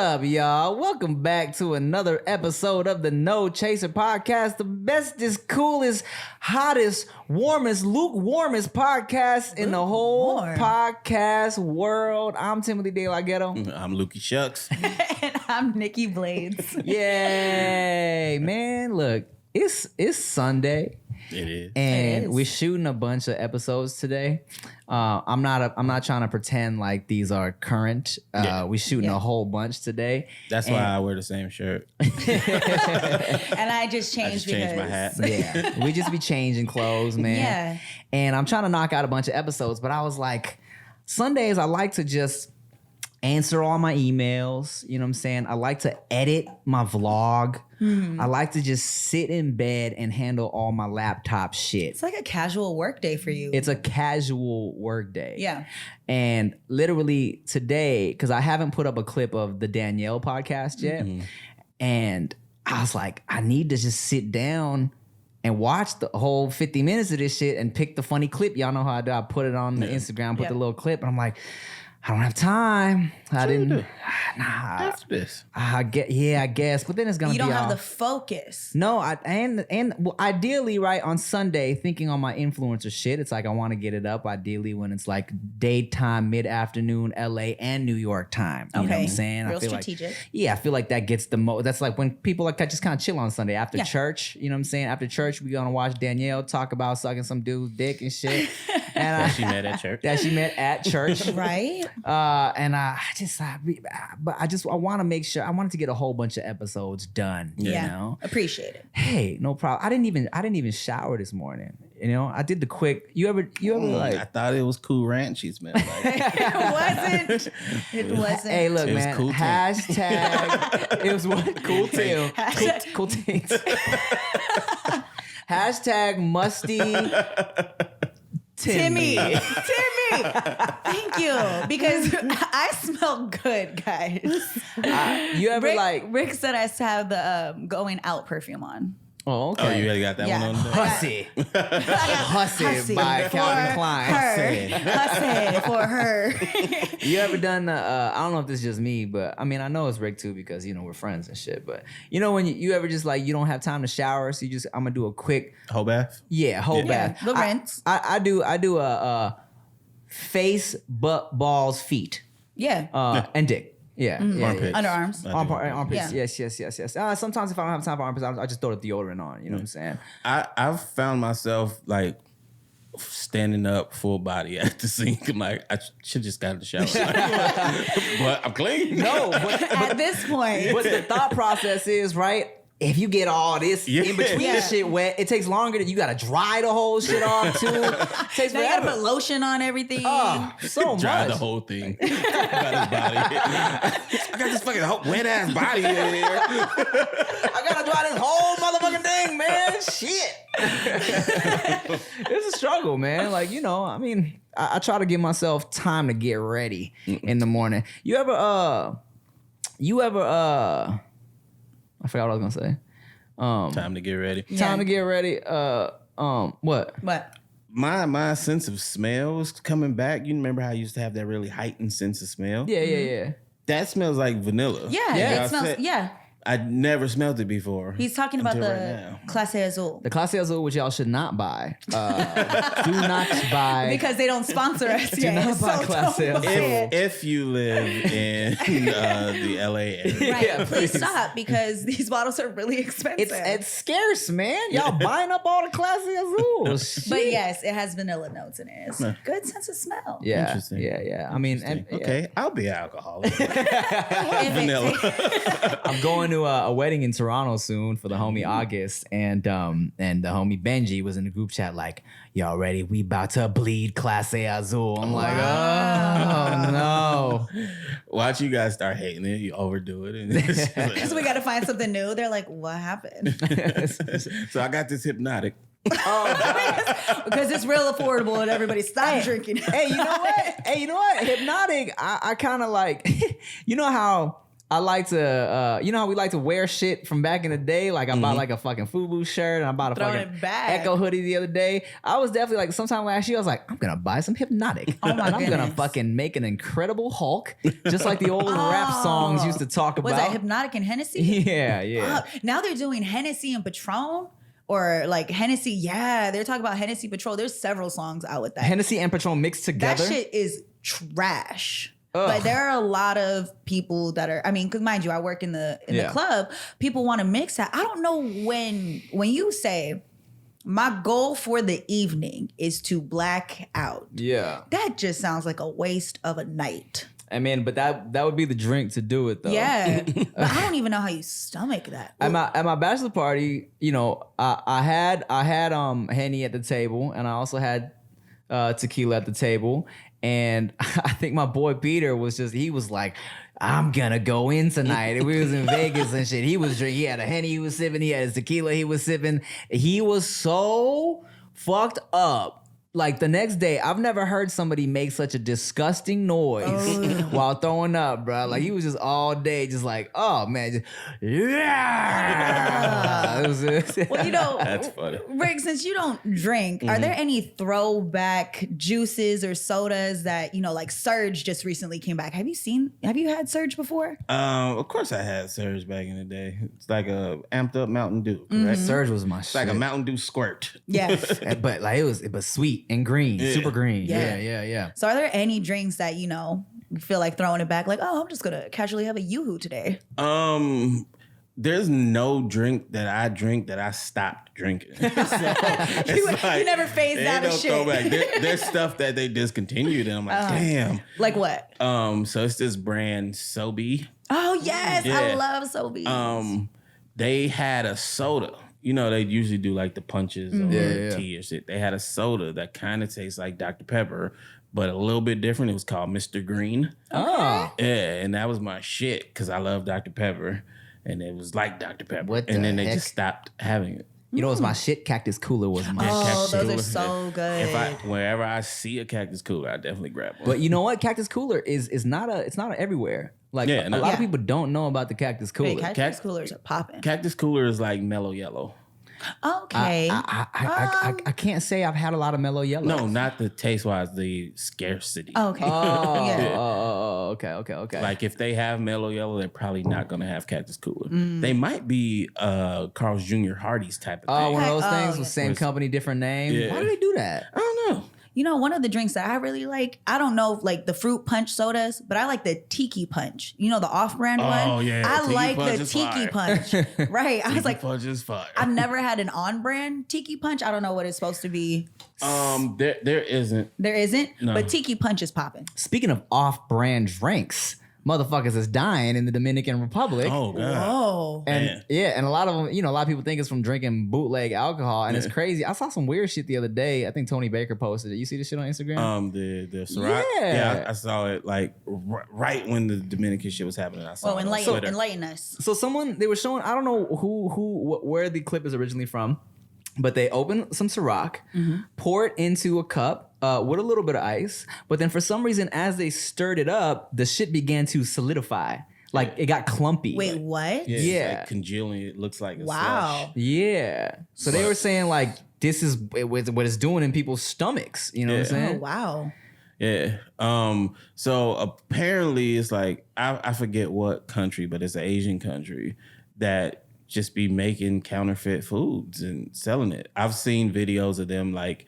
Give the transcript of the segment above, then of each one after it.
up, y'all? Welcome back to another episode of the No Chaser Podcast, the bestest, coolest, hottest, warmest, lukewarmest podcast in the whole podcast world. I'm Timothy De La Ghetto. I'm Lukey Shucks. And I'm Nikki Blades. Yay, man. Look, it's Sunday. It is. And we're shooting a bunch of episodes today. I'm not trying to pretend like these are current. We're shooting a whole bunch today. That's why I wear the same shirt. And I just changed my hat. Yeah, we just be changing clothes, man. Yeah. And I'm trying to knock out a bunch of episodes, but I was like, Sundays I like to just answer all my emails. You know what I'm saying? I like to edit my vlog. I like to just sit in bed and handle all my laptop shit. It's like a casual work day for you. It's a casual work day. Yeah. And literally today, because I haven't put up a clip of the Danielle podcast yet, and I was like, I need to just sit down and watch the whole 50 minutes of this shit and pick the funny clip. Y'all know how I do. I put it on the Instagram, put the little clip, and I'm like, I don't have time. After this. I guess. But then it's gonna be. You don't have the focus. No, well, ideally, right, on Sunday, thinking on my influencer shit, it's like I want to get it up. Ideally, when it's like daytime, mid-afternoon, LA and New York time. You know what I'm saying? Real I feel strategic. I feel like that gets the most. That's like when people like just kind of chill on Sunday after church. You know what I'm saying? After church, we gonna watch Danielle talk about sucking some dude's dick and shit. And That she met at church. That she met at church, Right? I want to make sure. I wanted to get a whole bunch of episodes done. You know, Appreciate it. hey, no problem. I didn't even shower this morning. You know, I did the quick. You ever like? I thought it was Cool Ranch. She smelled like. It wasn't. Hey, look, It was man. Cool Tint. Hashtag. It was what? Cool Tail. Cool Tint. Hashtag musty. Timmy. Thank you. Because I smell good, guys. You ever Rick said I have the going out perfume on. Oh, okay. Oh, you already got that one on there? Hussy by Calvin Klein. Hussy for her. You ever done I don't know if this is just me, but I mean I know it's Rick too because you know we're friends and shit. But you know when you ever just like you don't have time to shower, so you I'm gonna do a quick Whole bath? bath. The rinse. I do a face, butt, balls, feet. And dick. Armpits. Underarms. Armpits. Yeah. Yes. Sometimes if I don't have time for armpits, I just throw the deodorant on. You know what I'm saying? I've found myself like standing up full body at the sink. I'm like, I should just got in the shower. But I'm clean. No, but At this point. But the thought process is, right, if you get all this in between the shit wet, it takes longer. You got to dry the whole shit off, too. It takes Now you forever. gotta put lotion on everything. Oh, so Dry much. the whole thing. About his body. I got this fucking wet ass body in here. I got to dry this whole motherfucking thing, man. Shit. It's a struggle, man. Like, you know, I mean, I try to give myself time to get ready in the morning. You ever I forgot what I was gonna say. Time to get ready. Time to get ready. What? My sense of smell is coming back. You remember how I used to have that really heightened sense of smell? Yeah. That smells like vanilla. It smells. I never smelled it before. He's talking about until the right now. Clase Azul. The Clase Azul, which y'all should not buy. Do not buy. Because they don't sponsor us yet. not buy Clase Azul. If you live in the LA area. Right, Yeah, please please. stop because these bottles are really expensive. It's scarce, man. Y'all buying up all the Clase Azul. Shit. But yes, it has vanilla notes in it. It's a good sense of smell. Yeah. Interesting. Yeah. I mean, Okay, I'll be an alcoholic. Vanilla. I'm going to a wedding in Toronto soon for the homie August, and the homie Benji was in the group chat like, "Y'all ready? We about to bleed Clase Azul." I'm like, oh no. Watch you guys start hating it. You overdo it. Because we got to find something new. They're like, what happened? So I got this hypnotic. Because it's real affordable and everybody stop drinking. Hey, you know what? Hypnotic. I kind of like. You know how I like to, you know how we like to wear shit from back in the day? Like I bought like a fucking FUBU shirt and I bought a Throwing fucking it back. Echo hoodie the other day. I was definitely like, sometime last year, I was like, I'm going to buy some Hypnotic. Oh my and I'm going to goodness. fucking make an Incredible Hulk, just like the old rap songs used to talk about. Was that Hypnotic and Hennessy? Yeah, yeah. Now they're doing Hennessy and Patron. Or like Hennessy, yeah, they're talking about Hennessy Patrol. There's several songs out with that. Hennessy and Patron mixed together. That shit is trash. Ugh. But there are a lot of people that are. I mean, because mind you, I work in the club. People want to mix that. I don't know when you say my goal for the evening is to black out. Yeah. That just sounds like a waste of a night. I mean, but that would be the drink to do it though. Yeah, but I don't even know how you stomach that. At my bachelor party, you know, I had Henny at the table, and I also had tequila at the table, and I think my boy Peter was like, I'm gonna go in tonight. And we was in Vegas and shit. He was drinking. He had a Henny he was sipping. He had his tequila he was sipping. He was so fucked up. Like the next day, I've never heard somebody make such a disgusting noise while throwing up, bro. Like he was just all day, just like, oh man, just, yeah. Well, you know, That's funny. Rick, since you don't drink, are there any throwback juices or sodas that, you know, like Surge just recently came back? Have you had Surge before? Of course I had Surge back in the day. It's like a amped up Mountain Dew, correct? Surge was my It's shit. like a Mountain Dew squirt. Yeah. But like it was sweet and green, super green. Yeah. Yeah. So are there any drinks that, you know, you feel like throwing it back? Like, oh, I'm just going to casually have a Yoo-hoo today. There's no drink that I drink that I stopped drinking. So it's You never phased ain't out of no shit. throwback. There's stuff that they discontinued, and I'm like, damn. Like what? So it's this brand Sobe. Oh, yes. I Yeah. love Sobeys. They had a soda. You know, they usually do like the punches or tea or shit. They had a soda that kind of tastes like Dr. Pepper, but a little bit different. It was called Mr. Green. Oh. Yeah, and that was my shit because I love Dr. Pepper, and it was like Dr. Pepper. What and the then they heck? just stopped having it. You know, it was my shit. Cactus Cooler was my Oh, Cactus those are Cooler. so good. Wherever I see a Cactus Cooler, I definitely grab one. But you know what? Cactus Cooler is not everywhere. Like Yeah, a no. lot of people don't know about the Cactus Cooler. Hey, Cactus Coolers are popping. Cactus Cooler is like mellow yellow. Okay. I can't say I've had a lot of mellow yellow. No, not the taste wise, the scarcity. Okay. Oh, Yeah. okay. Like if they have mellow yellow, they're probably not gonna have Cactus Cooler. They might be Carl's Jr. Hardy's type of Oh, thing. one of those Oh, things yeah. with same company, different name. Yeah. Why do they do that? I don't know. You know, one of the drinks that I really like, I don't know like the fruit punch sodas, but I like the tiki punch. You know, the off-brand one? Oh, yeah. I Tiki like punch the is tiki fire. punch. Right. I was like, Punch is fire. I've never had an on-brand tiki punch. I don't know what it's supposed to be. There isn't. There isn't, No. but tiki punch is popping. Speaking of off-brand drinks, motherfuckers is dying in the Dominican Republic. Oh god. Whoa. And Man. yeah, and a lot of them, you know, a lot of people think it's from drinking bootleg alcohol, and it's crazy. I saw some weird shit the other day. I think Tony Baker posted it. You see this shit on Instagram? The Ciroc. Yeah. Yeah, I saw it like right when the Dominican shit was happening. I saw Oh, it on Twitter. enlighten us. So they were showing, I don't know where the clip is originally from, but they opened some Ciroc, pour it into a cup with a little bit of ice, but then for some reason, as they stirred it up, the shit began to solidify. Like it got clumpy. Wait, what? Yeah, it's Yeah. like congealing. It looks like a Wow. slush. Yeah. So they were saying like, this is what it's doing in people's stomachs. You know what I'm Yeah. Oh, saying? wow. Yeah. So apparently it's like I forget what country, but it's an Asian country that just be making counterfeit foods and selling it. I've seen videos of them like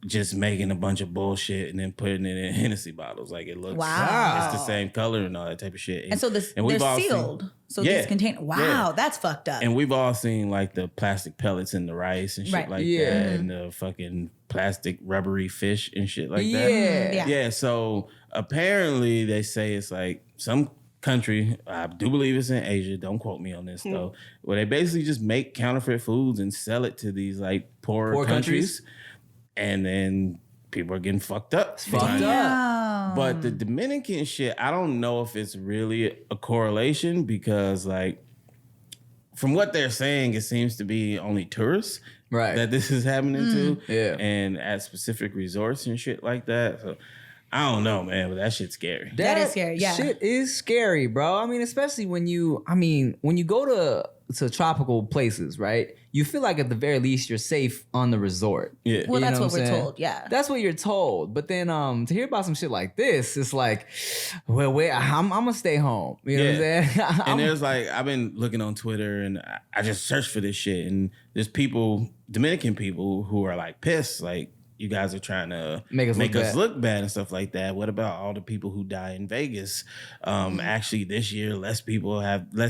just making a bunch of bullshit and then putting it in Hennessy bottles. Like it looks, Wow. it's the same color and all that type of shit. And so they're all sealed. seen- So Yeah. these contain. Wow, Yeah. that's fucked up. And we've all seen like the plastic pellets in the rice and shit Right. like Yeah. that, and the fucking plastic rubbery fish and shit like that. Yeah. Yeah. Yeah, so apparently they say it's like some country, I do believe it's in Asia, don't quote me on this though, where they basically just make counterfeit foods and sell it to these like poorer Poor countries. and then people are getting fucked up. fucked behind it. up. Wow. But the Dominican shit, I don't know if it's really a correlation because like from what they're saying, it seems to be only tourists Right. that this is happening to. Yeah. And at specific resorts and shit like that. So I don't know, man, but that shit's scary. That is scary, yeah. Shit is scary, bro. I mean, especially when you go to tropical places, right? You feel like at the very least you're safe on the resort. Yeah. Well, You that's know what I'm we're saying? told, yeah. That's what you're told. But then to hear about some shit like this, it's like, well, wait, I'm gonna stay home. You know what I'm saying? And there's like, I've been looking on Twitter and I just searched for this shit. And there's people, Dominican people, who are like pissed, like, you guys are trying to make us look bad and stuff like that. What about all the people who die in Vegas? Actually, this year, less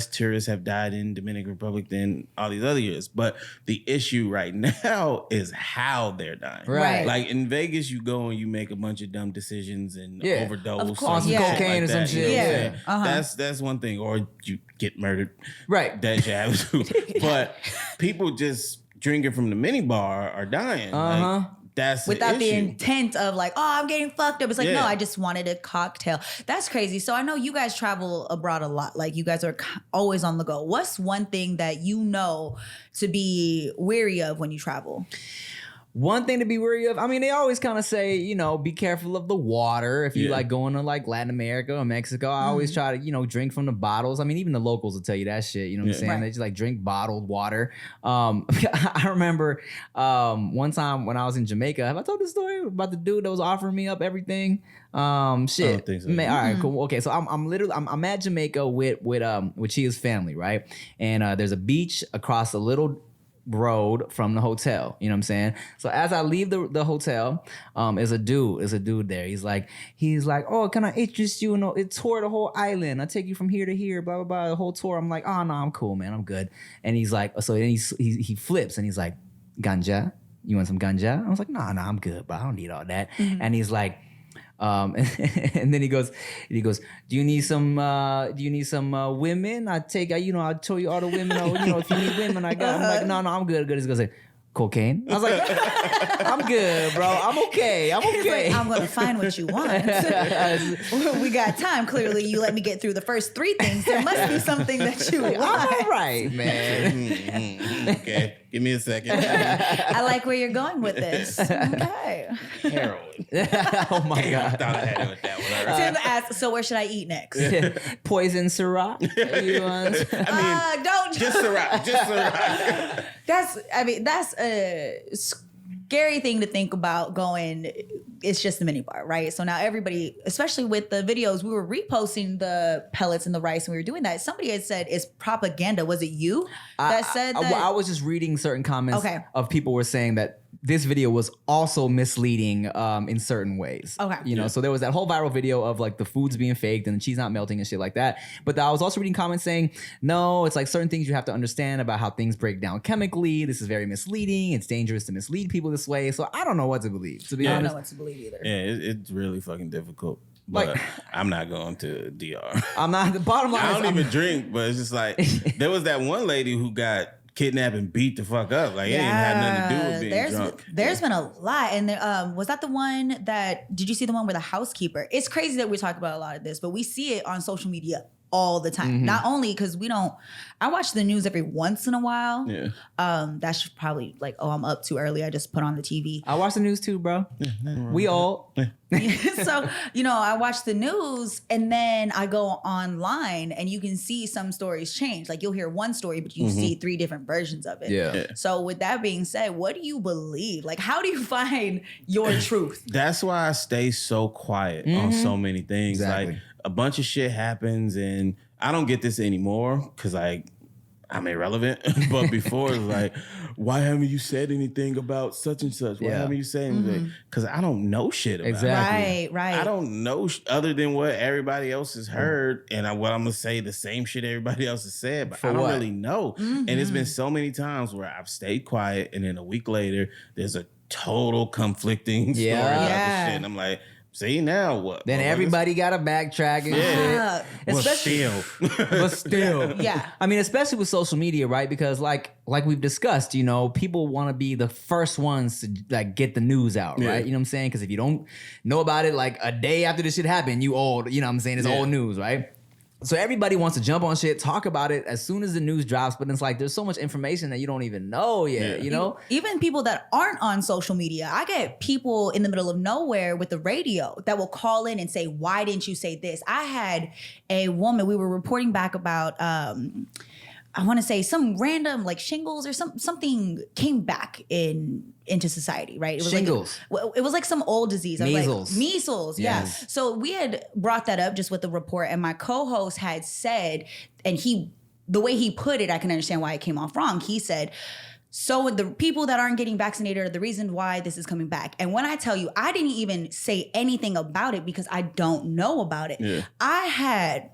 tourists have died in Dominican Republic than all these other years. But the issue right now is how they're dying. Right. Like in Vegas, you go and you make a bunch of dumb decisions and overdose. Of course. some Yeah. cocaine or some shit. Yeah. Uh-huh. That's one thing. Or you get murdered. Right. That shit happens too. But people just drinking from the minibar are dying. Like, that's without the issue. intent of like, oh, I'm getting fucked up. It's like, no, I just wanted a cocktail. That's crazy. So I know you guys travel abroad a lot. Like you guys are always on the go. What's one thing that you know to be wary of when you travel? One thing to be wary of, I mean, they always kind of say, you know, be careful of the water. If you like going to like Latin America or Mexico, I always try to, you know, drink from the bottles. I mean, even the locals will tell you that shit. You know what I'm saying? Right. They just like drink bottled water. I remember one time when I was in Jamaica. Have I told this story about the dude that was offering me up everything? Shit. I don't think so. All right, cool. Okay, so I'm at Jamaica with Chia's family, right? And there's a beach across a little road from the hotel, you know what I'm saying? So as I leave the hotel, is a dude there. He's like, oh, can I interest you in a tour the whole island? I'll take you from here to here, blah blah blah, the whole tour. I'm like, oh no, I'm cool, man, I'm good. And he's like, so then he flips and he's like, ganja, you want some ganja? I was like, no, I'm good, but I don't need all that. And he's like, and then he goes, do you need some women? I'll tell you all the women, if you need women, I got. I'm like, no, I'm good. He goes like, cocaine? I was like, I'm good, bro. I'm okay. He's like, I'm gonna find what you want. We got time. Clearly, you let me get through the first three things. There must be something that you want. I'm all right, man. Okay, give me a second. I like where you're going with this. Okay. Heroin. Oh my I god. thought I had it with that one. All right. Tim asks, so where should I eat next? Poison Ciroc. You want? Don't. Just Ciroc. That's a scary thing to think about going, it's just the minibar, right? So now everybody, especially with the videos, we were reposting the pellets and the rice and we were doing that. Somebody had said it's propaganda. Was it you that said that? I was just reading certain comments Okay. of people were saying that this video was also misleading in certain ways. Okay. You know, so there was that whole viral video of like the foods being faked and the cheese not melting and shit like that. But I was also reading comments saying, no, it's like certain things you have to understand about how things break down chemically. This is very misleading. It's dangerous to mislead people this way. So I don't know what to believe, to be I don't honest. know what to believe either. Yeah, it's really fucking difficult. But Like- I'm not going to DR. I'm not, the bottom line I is don't I'm- even drink, but it's just like there was that one lady who got kidnapped and beat the fuck up. Like it ain't had nothing to do with being drunk. There's been a lot. And there, was that the one did you see the one where the housekeeper? It's crazy that we talk about a lot of this, but we see it on social media all the time. Not only because I watch the news every once in a while. Yeah. That's probably like, oh, I'm up too early. I just put on the TV. I watch the news too, bro. We all. So, I watch the news and then I go online and you can see some stories change. Like you'll hear one story, but you see three different versions of it. Yeah. So with that being said, what do you believe? Like, how do you find your truth? That's why I stay so quiet on so many things. Exactly. Like a bunch of shit happens and I don't get this anymore because like I'm irrelevant. But before it was like, why haven't you said anything about such and such? Why haven't you said anything? Because I don't know shit about Exactly. it. Right. I don't know other than what everybody else has heard and what I'm going to say the same shit everybody else has said, but I don't really know. And it's been so many times where I've stayed quiet and then a week later there's a total conflicting story about this shit. And I'm like, see now what? Then everybody got to backtrack and shit. But still. Yeah. I mean, especially with social media, right? Because like we've discussed, people want to be the first ones to like get the news out, right? You know what I'm saying? Because if you don't know about it like a day after this shit happened, you old, you know what I'm saying? It's old news, right? So everybody wants to jump on shit, talk about it as soon as the news drops, but it's like there's so much information that you don't even know yet, you know? Even people that aren't on social media, I get people in the middle of nowhere with the radio that will call in and say, why didn't you say this? I had a woman, we were reporting back about I want to say some random like shingles or something came back into society, right? It was shingles. It was like some old disease. Measles. Measles, yes. Yeah. So we had brought that up just with the report, and my co-host had said, and the way he put it, I can understand why it came off wrong. He said, so the people that aren't getting vaccinated are the reason why this is coming back. And when I tell you, I didn't even say anything about it because I don't know about it. Yeah. I had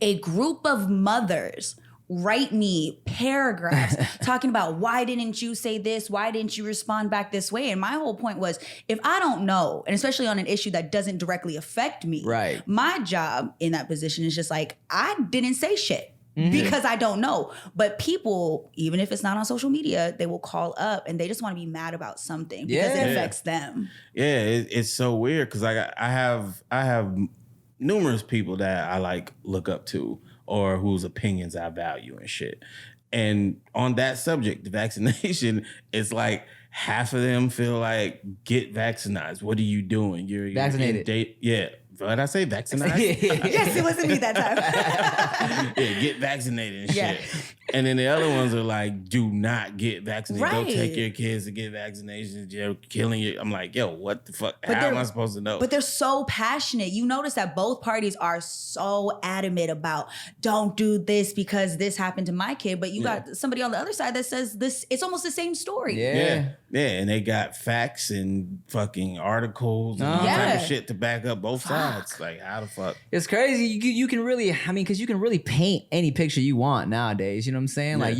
a group of mothers write me paragraphs talking about why didn't you say this? Why didn't you respond back this way? And my whole point was, if I don't know, and especially on an issue that doesn't directly affect me, right, my job in that position is just like, I didn't say shit. Because I don't know. But people, even if it's not on social media, they will call up and they just want to be mad about something because it affects them. Yeah, it's so weird because I have numerous people that I like look up to or whose opinions I value and shit. And on that subject, the vaccination, it's like half of them feel like, get vaccinated. What are you doing? You're vaccinated. Yeah. What did I say? Vaccinated? Yes, it wasn't me that time. Yeah, get vaccinated and shit. And then the other ones are like, do not get vaccinated. Right. Don't take your kids to get vaccinations. You're killing you. I'm like, yo, what the fuck? How am I supposed to know? But they're so passionate. You notice that both parties are so adamant about, don't do this because this happened to my kid. But you got somebody on the other side that says this, it's almost the same story. Yeah, and they got facts and fucking articles and all type of shit to back up both sides. Like, how the fuck? It's crazy. You can really, because you can really paint any picture you want nowadays. You know what I'm saying? Like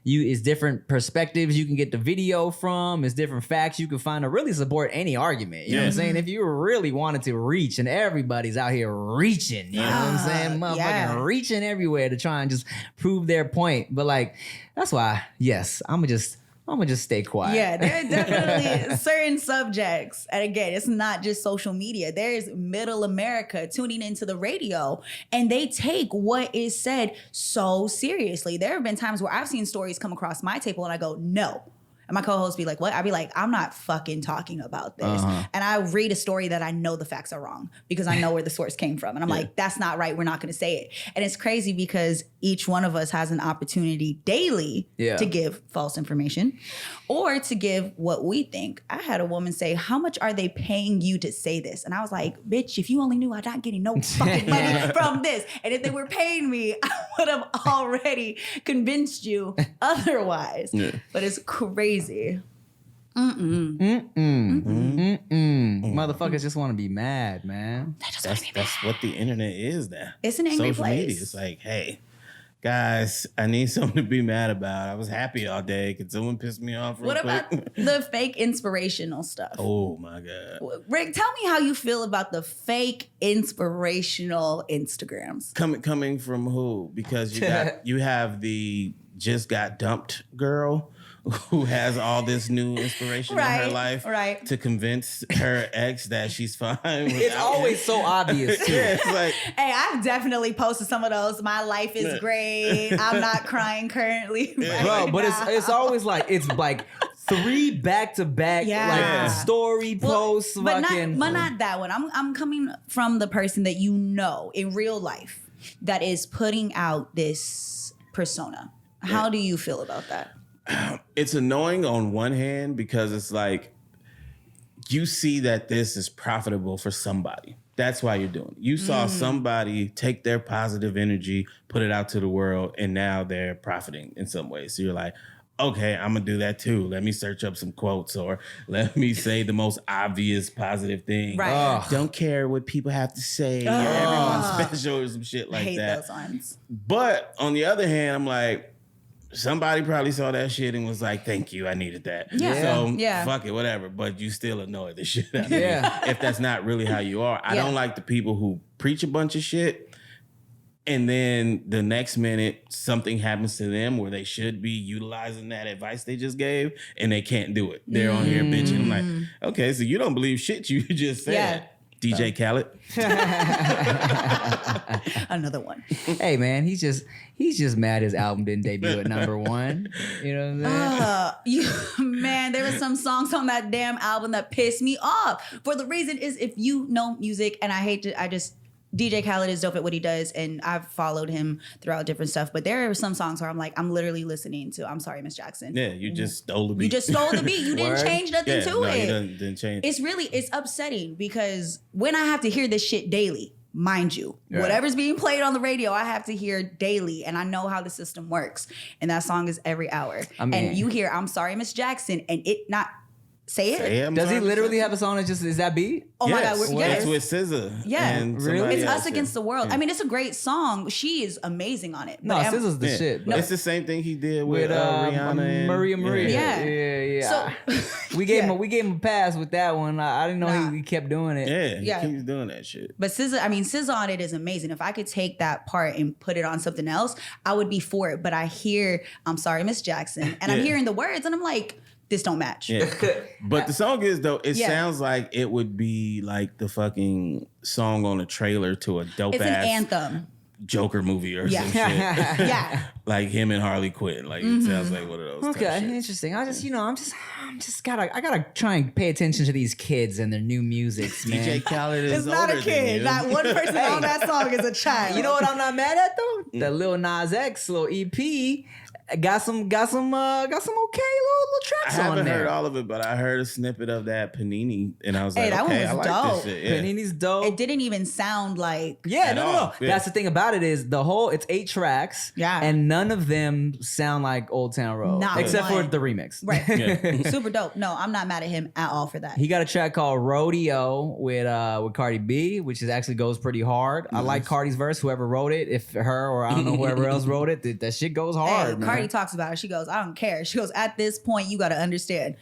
it's different perspectives you can get the video from. It's different facts you can find to really support any argument. You know what I'm saying? If you really wanted to reach, and everybody's out here reaching, you know what I'm saying? Motherfucking reaching everywhere to try and just prove their point. But like, that's why, yes, I'm gonna just stay quiet. Yeah, there are definitely certain subjects. And again, it's not just social media. There's middle America tuning into the radio and they take what is said so seriously. There have been times where I've seen stories come across my table and I go, no. And my co-host be like, what? I'd be like, I'm not fucking talking about this. And I read a story that I know the facts are wrong because I know where the source came from. And I'm like, that's not right. We're not going to say it. And it's crazy because each one of us has an opportunity daily to give false information or to give what we think. I had a woman say, how much are they paying you to say this? And I was like, bitch, if you only knew I'm not getting no fucking money from this. And if they were paying me, I would have already convinced you otherwise. But it's crazy. Motherfuckers just want to be mad, man. That's what the internet is now. It's an angry Social place. media. It's like, hey, guys, I need something to be mad about. I was happy all day. Could someone piss me off real quick? What about the fake inspirational stuff? Oh my God. Rick, tell me how you feel about the fake inspirational Instagrams. Coming from who? Because you have the just got dumped girl who has all this new inspiration in her life to convince her ex that she's fine. It's always so obvious too. It's like, hey, I've definitely posted some of those. My life is great. I'm not crying currently. Bro, but it's always like, it's like 3 back-to-back like story posts. But not that one. I'm coming from the person that you know in real life that is putting out this persona. How do you feel about that? It's annoying on one hand because it's like you see that this is profitable for somebody. That's why you're doing it. You saw somebody take their positive energy, put it out to the world, and now they're profiting in some way. So you're like, okay, I'm going to do that too. Let me search up some quotes or let me say the most obvious positive thing. Right. Don't care what people have to say. Everyone's special or some shit like that. I hate those ones. But on the other hand, I'm like, somebody probably saw that shit and was like, thank you, I needed that. So fuck it, whatever. But you still annoy the shit out of me if that's not really how you are. I don't like the people who preach a bunch of shit and then the next minute something happens to them where they should be utilizing that advice they just gave and they can't do it. They're on here bitching. I'm like, okay, so you don't believe shit you just said. DJ Khaled. Another one. Hey man, he's just mad his album didn't debut at #1. You know what I'm saying? Man, there were some songs on that damn album that pissed me off. For the reason is, if you know music, and DJ Khaled is dope at what he does, and I've followed him throughout different stuff. But there are some songs where I'm like, I'm literally listening to I'm Sorry, Miss Jackson. Yeah, you just stole the beat. You just stole the beat. You didn't change nothing to it. Didn't change. It's upsetting because when I have to hear this shit daily, mind you, whatever's being played on the radio, I have to hear daily, and I know how the system works. And that song is every hour. And you hear I'm Sorry, Miss Jackson, and it not say it. Does he literally have a song that just is that beat? Oh my God, it's with SZA. Yeah, really? It's Us Against the World. I mean, it's a great song. She is amazing on it. No, SZA's the shit. No. It's the same thing he did with Rihanna and Maria. Yeah. So we gave him a pass with that one. I didn't know he kept doing it. He keeps doing that shit. But SZA on it is amazing. If I could take that part and put it on something else, I would be for it. But I hear I'm Sorry, Miss Jackson, and I'm hearing the words, and I'm like, this don't match. Yeah. But the song is though, it sounds like it would be like the fucking song on a trailer to a dope ass an anthem. Joker movie or some shit. Yeah. Like him and Harley Quinn. Like it sounds like one of those. Okay, interesting. I gotta try and pay attention to these kids and their new musics, man. DJ Khaled is It's not a kid. Not one person on that song is a child. You know what I'm not mad at though? That Lil Nas X little EP got some okay little tracks on there. I haven't heard all of it, but I heard a snippet of that Panini, and I was like, that okay, one I was like dope. this shit. Yeah. Panini's dope. It didn't even sound like No. Yeah. That's the thing about it is it's 8 tracks. Yeah. And none of them sound like Old Town Road. Not except one. for the remix. Right. Super dope. No, I'm not mad at him at all for that. He got a track called Rodeo with Cardi B, which actually goes pretty hard. I like Cardi's verse. Whoever wrote it, if her or I don't know whoever else wrote it, that shit goes hard. Hey, Cardi talks about it. She goes, I don't care. She goes, at this point, you got to understand.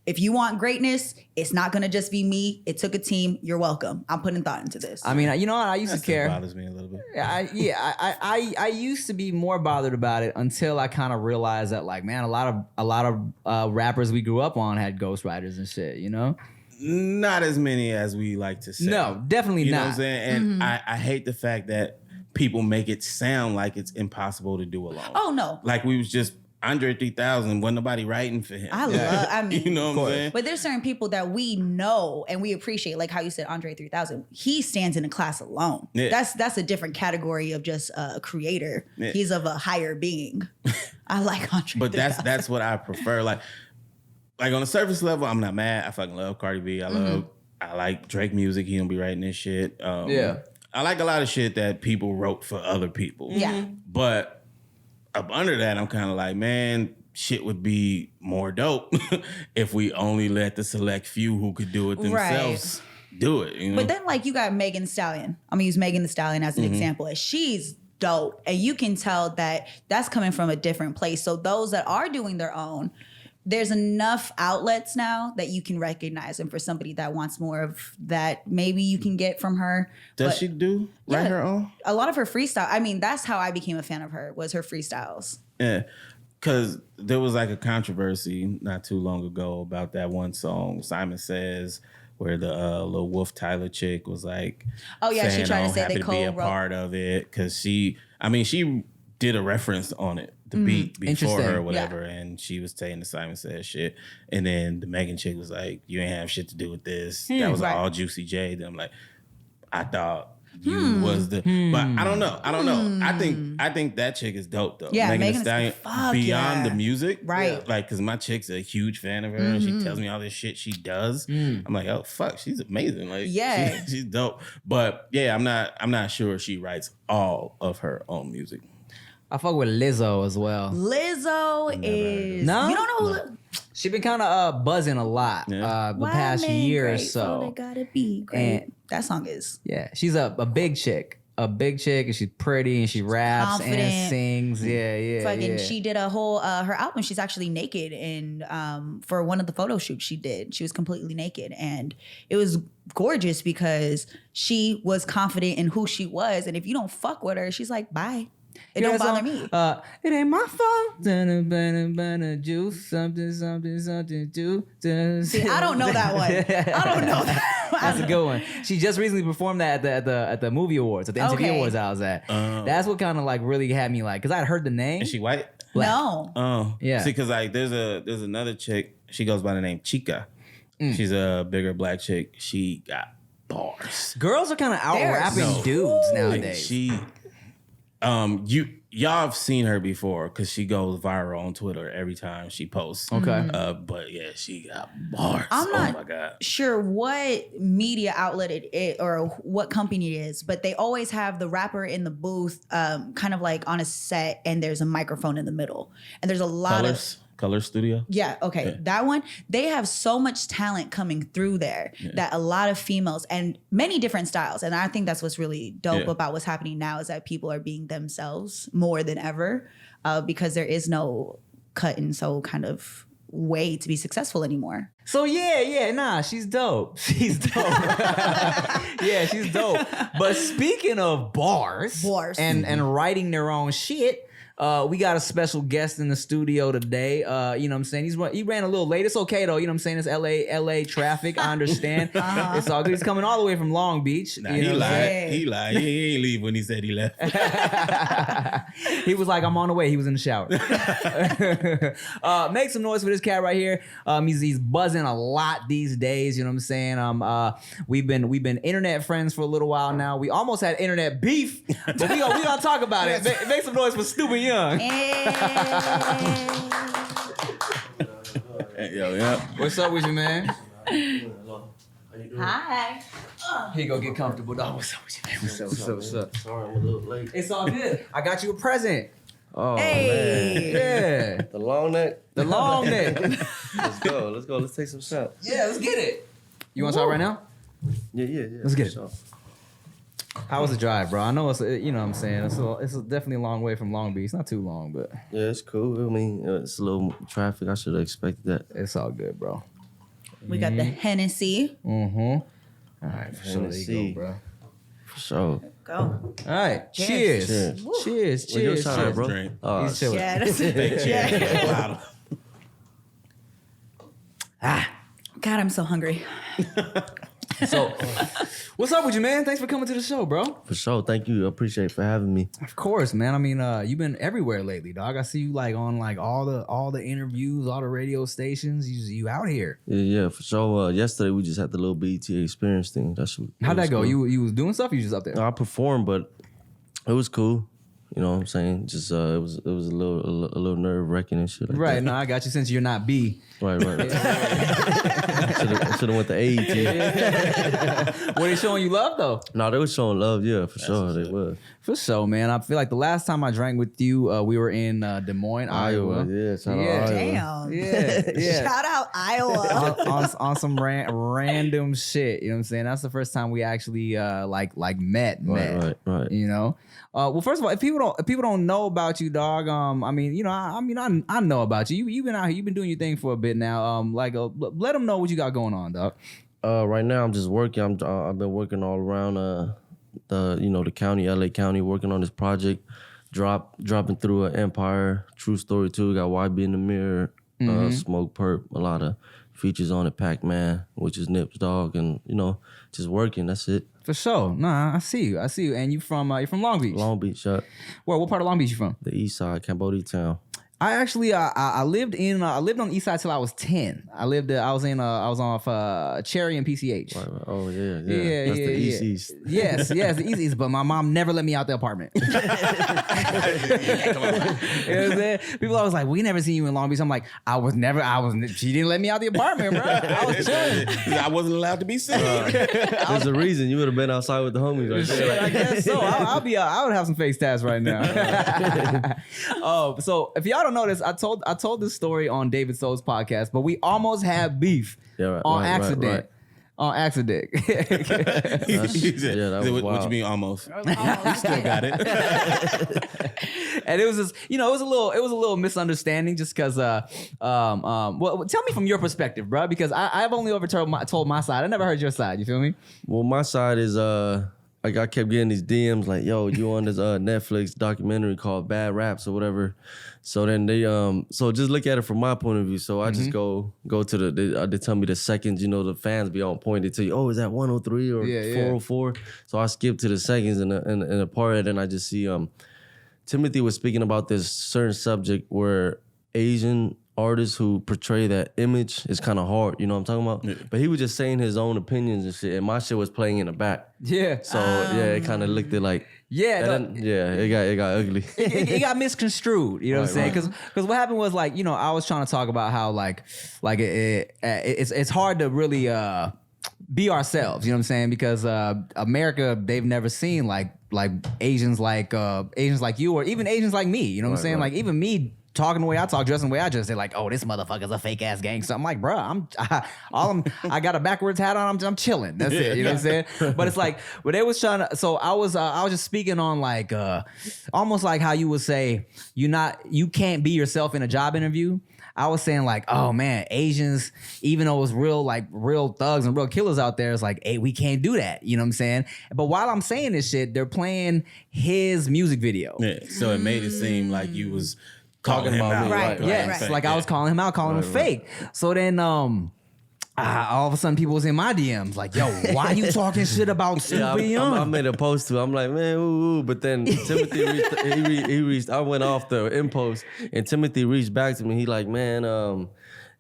If you want greatness, it's not going to just be me. It took a team. You're welcome. I'm putting thought into this. I mean, you know what? I used to care. That bothers me a little bit. I used to be more bothered about it until I kind of realized that, like, man, a lot of rappers we grew up on had ghostwriters and shit, you know? Not as many as we like to say. No, definitely you not. You know what I'm saying? And I hate the fact that people make it sound like it's impossible to do alone. Oh, no. Like we was just Andre 3000, wasn't nobody writing for him. I mean, you know what I'm saying? But there's certain people that we know and we appreciate, like how you said Andre 3000. He stands in a class alone. Yeah. That's a different category of just a creator. Yeah. He's of a higher being. I like Andre. But 3000. that's what I prefer. Like on the surface level, I'm not mad. I fucking love Cardi B. I like Drake music. He don't be writing this shit. I like a lot of shit that people wrote for other people. Yeah. But up under that, I'm kind of like, man, shit would be more dope if we only let the select few who could do it themselves do it. You know? But then, like, you got Megan Thee Stallion. I'm gonna use Megan Thee Stallion as an example. And she's dope, and you can tell that that's coming from a different place. So those that are doing their own, there's enough outlets now that you can recognize. And for somebody that wants more of that, maybe you can get from her. Does she write her own? A lot of her freestyle. I mean, that's how I became a fan of her, was her freestyles. Yeah. Because there was like a controversy not too long ago about that one song, Simon Says, where the Lil Wolf Tyler chick was like, oh yeah, she tried to say happy they to be a part of it. Because she did a reference on it, the beat before her or whatever, and she was saying the Simon Says shit. And then the Megan chick was like, you ain't have shit to do with this. That was all Juicy J. Then I'm like, I thought you was the, but I don't know. I think that chick is dope though. Yeah, Megan Thee Stallion, beyond the yeah. music, Right? Like, cause my chick's a huge fan of her, and she tells me all this shit she does. I'm like, oh fuck, she's amazing. Like, yeah, she's dope. But yeah, I'm not sure she writes all of her own music. I fuck with Lizzo as well. Lizzo is no. You don't know who she been kind of buzzing a lot the past year or so. They gotta be great. And that song is she's a big chick. And she's pretty and she raps confident. and sings. Yeah. She did a whole her album. She's actually naked, and for one of the photo shoots she did, she was completely naked, and it was gorgeous because she was confident in who she was. And if you don't fuck with her, she's like, bye. It don't bother me. It ain't my fault. Juice, something, juice. See, I don't know that one. I don't know that one. That's a good one. She just recently performed that at the movie awards, at the MTV awards I was at. That's what kind of like really had me like, because I had heard the name. Is she white? Black. No. Oh, yeah. See, because like there's another chick. She goes by the name Chica. She's a bigger black chick. She got bars. Girls are kind of out rapping dudes nowadays. Y'all have seen her before because she goes viral on Twitter every time she posts. Okay. But yeah, she got bars. I'm not oh my God. sure what media outlet it is or what company it is, but they always have the rapper in the booth, kind of like on a set, and there's a microphone in the middle, and there's a lot of Color Studio. Yeah, okay. Yeah. That one, they have so much talent coming through there that a lot of females and many different styles. And I think that's what's really dope about what's happening now is that people are being themselves more than ever because there is no cut and sew kind of way to be successful anymore. So she's dope. She's dope. Yeah, she's dope. But speaking of bars and writing their own shit, we got a special guest in the studio today. You know what I'm saying? He ran a little late. It's okay though. You know what I'm saying? It's LA traffic. I understand. It's all good. He's coming all the way from Long Beach. Nah, he lied. He lied. He ain't leave when he said he left. He was like, I'm on the way. He was in the shower. Make some noise for this cat right here. He's buzzing a lot these days. You know what I'm saying? We've been internet friends for a little while now. We almost had internet beef, but we gonna talk about it. Make some noise for Stupid Young. Yo, What's up with you, man? Hi. Here you go, get comfortable, dog. What's up with you, man? What's up? Sorry, I'm a little late. It's all good. I got you a present. Oh, Hey. Yeah. The long neck? The long neck. Let's go. Let's take some shots. Yeah, let's get it. You want to talk right now? Yeah. Let's get it. Sure. How was the drive, bro? I know it's, you know what I'm saying. It's definitely a long way from Long Beach. Not too long, but. Yeah, it's cool. I mean, it's a little traffic. I should have expected that. It's all good, bro. We got the Hennessy. Mm-hmm. All right, for sure. There you Hennessy. go, bro. For sure. Go. All right. Cheers. Cheers. Cheers. Cheers. Where's your Cheers. shot, Cheers. bro? Drink. He's chilling. Yeah, that's Fake cheers. God, I'm so hungry. So, what's up with you, man? Thanks for coming to the show, bro. For sure. Thank you. I appreciate it for having me. Of course, man. I mean, you've been everywhere lately, dog. I see you like on like all the interviews, all the radio stations. You out here. Yeah, for sure. Yesterday we just had the little BET experience thing. How'd that go? Cool. You was doing stuff? Or you just up there? I performed, but it was cool. You know what I'm saying? Just it was a little nerve wracking and shit. Like Right. that. No, I got you. Since you're not B. Right. Should have went to A team. Were they showing you love though? No, they were showing love. Yeah, for sure they were. For sure, man. I feel like the last time I drank with you, we were in Des Moines, Iowa. Yeah, shout out Yeah. Iowa. Damn. Yeah. Shout out Iowa. on some random shit. You know what I'm saying? That's the first time we actually like met. Right. You know. Well, first of all, if people don't know about you, dog. I mean, you know, I know about you. You've been out here. You've been doing your thing for a bit now. Let them know what you got going on, dog. Right now I'm just working. I've been working all around the county, LA County, working on this project. Dropping through an Empire, True Story 2. Got YB in the Mirror, Smoke Perp, a lot of features on it. Pac-Man, which is Nip's dog, and just working. That's it. For sure. Nah, I see you. And you're from Long Beach. Long Beach, Where? What part of Long Beach you from? the East Side, Cambodia Town. I actually I lived on the east side till I was 10. I was on Cherry and PCH. Right. Oh yeah. Yeah, That's yeah, the yeah. East. Yes, the East. But my mom never let me out the apartment. You know what I'm saying? People always like, we never seen you in Long Beach. I'm like, she didn't let me out the apartment, bro. I was chilling. I wasn't allowed to be seen. There's a reason you would have been outside with the homies right there. I guess so. I would have some face tats right now. So if y'all don't know this, I told this story on David Soul's podcast, but we almost had beef on accident. Right. On accident. That was What wild. you mean almost? You still got it. And it was just, it was a little misunderstanding just because, well, tell me from your perspective, bro, because I've only told my side. I never heard your side. You feel me? Well, my side is I kept getting these DMs like, yo, you on this Netflix documentary called Bad Raps or whatever. So then they so just look at it from my point of view. So I just go to they tell me the seconds, the fans be on point. They tell you, oh, is that 103 or 404? So I skip to the seconds in the part, and then I just see Timothy was speaking about this certain subject where Asian artists who portray that image is kind of hard, you know what I'm talking about? Yeah. But he was just saying his own opinions and shit, and my shit was playing in the back. Yeah. So it kind of looked like it got ugly. it got misconstrued. You know what I'm saying? Because what happened was like I was trying to talk about how like it's hard to really be ourselves. You know what I'm saying? Because America, they've never seen like Asians like you or even Asians like me. You know what I'm saying? Like even me. Talking the way I talk, dressing the way I dress, they're like, "Oh, this motherfucker's a fake ass gangster." I'm like, "Bruh, I got a backwards hat on. I'm chilling. That's it." You know what I'm saying? But it's like, but they was trying to. So I was just speaking on like, almost like how you would say you can't be yourself in a job interview. I was saying like, oh man, Asians, even though it's real thugs and real killers out there, it's like, hey, we can't do that. You know what I'm saying? But while I'm saying this shit, they're playing his music video. Yeah. So it made it seem like you was calling him out. Right. Yes. Like I was calling him out, calling him fake. So then all of a sudden people was in my DMs like, yo, why you talking shit about Stupid Young? I made a post too. I'm like, man, ooh. But then Timothy reached, I went off the impost and Timothy reached back to me. He like, man,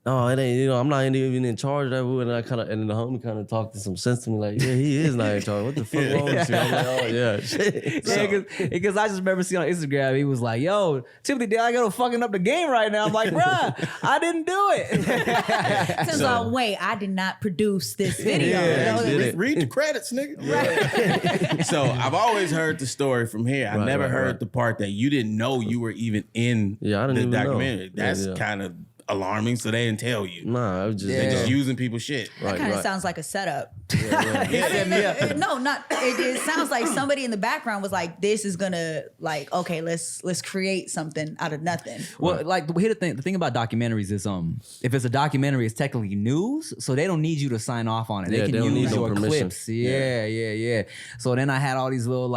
no, it ain't, I'm not even in charge of that. And the homie kind of talked some sense to me like, yeah, he is not in charge. What the fuck wrong with you? I'm like, oh yeah, shit. Because I just remember seeing on Instagram, he was like, yo, Timothy, did I go fucking up the game right now? I'm like, bruh, I didn't do it. Turns out, wait, I did not produce this video. Read the credits, nigga. Right. So I've always heard the story from here. I never heard the part that you didn't know you were even in the documentary. That's kind of alarming, so they didn't tell you. Nah, I was just they just using people's shit. That kind of sounds like a setup. Yeah. No, not it sounds like somebody in the background was like, this is gonna like, okay, let's create something out of nothing. Well, like here the thing about documentaries is if it's a documentary, it's technically news, so they don't need you to sign off on it. They can use your clips. Yeah. So then I had all these little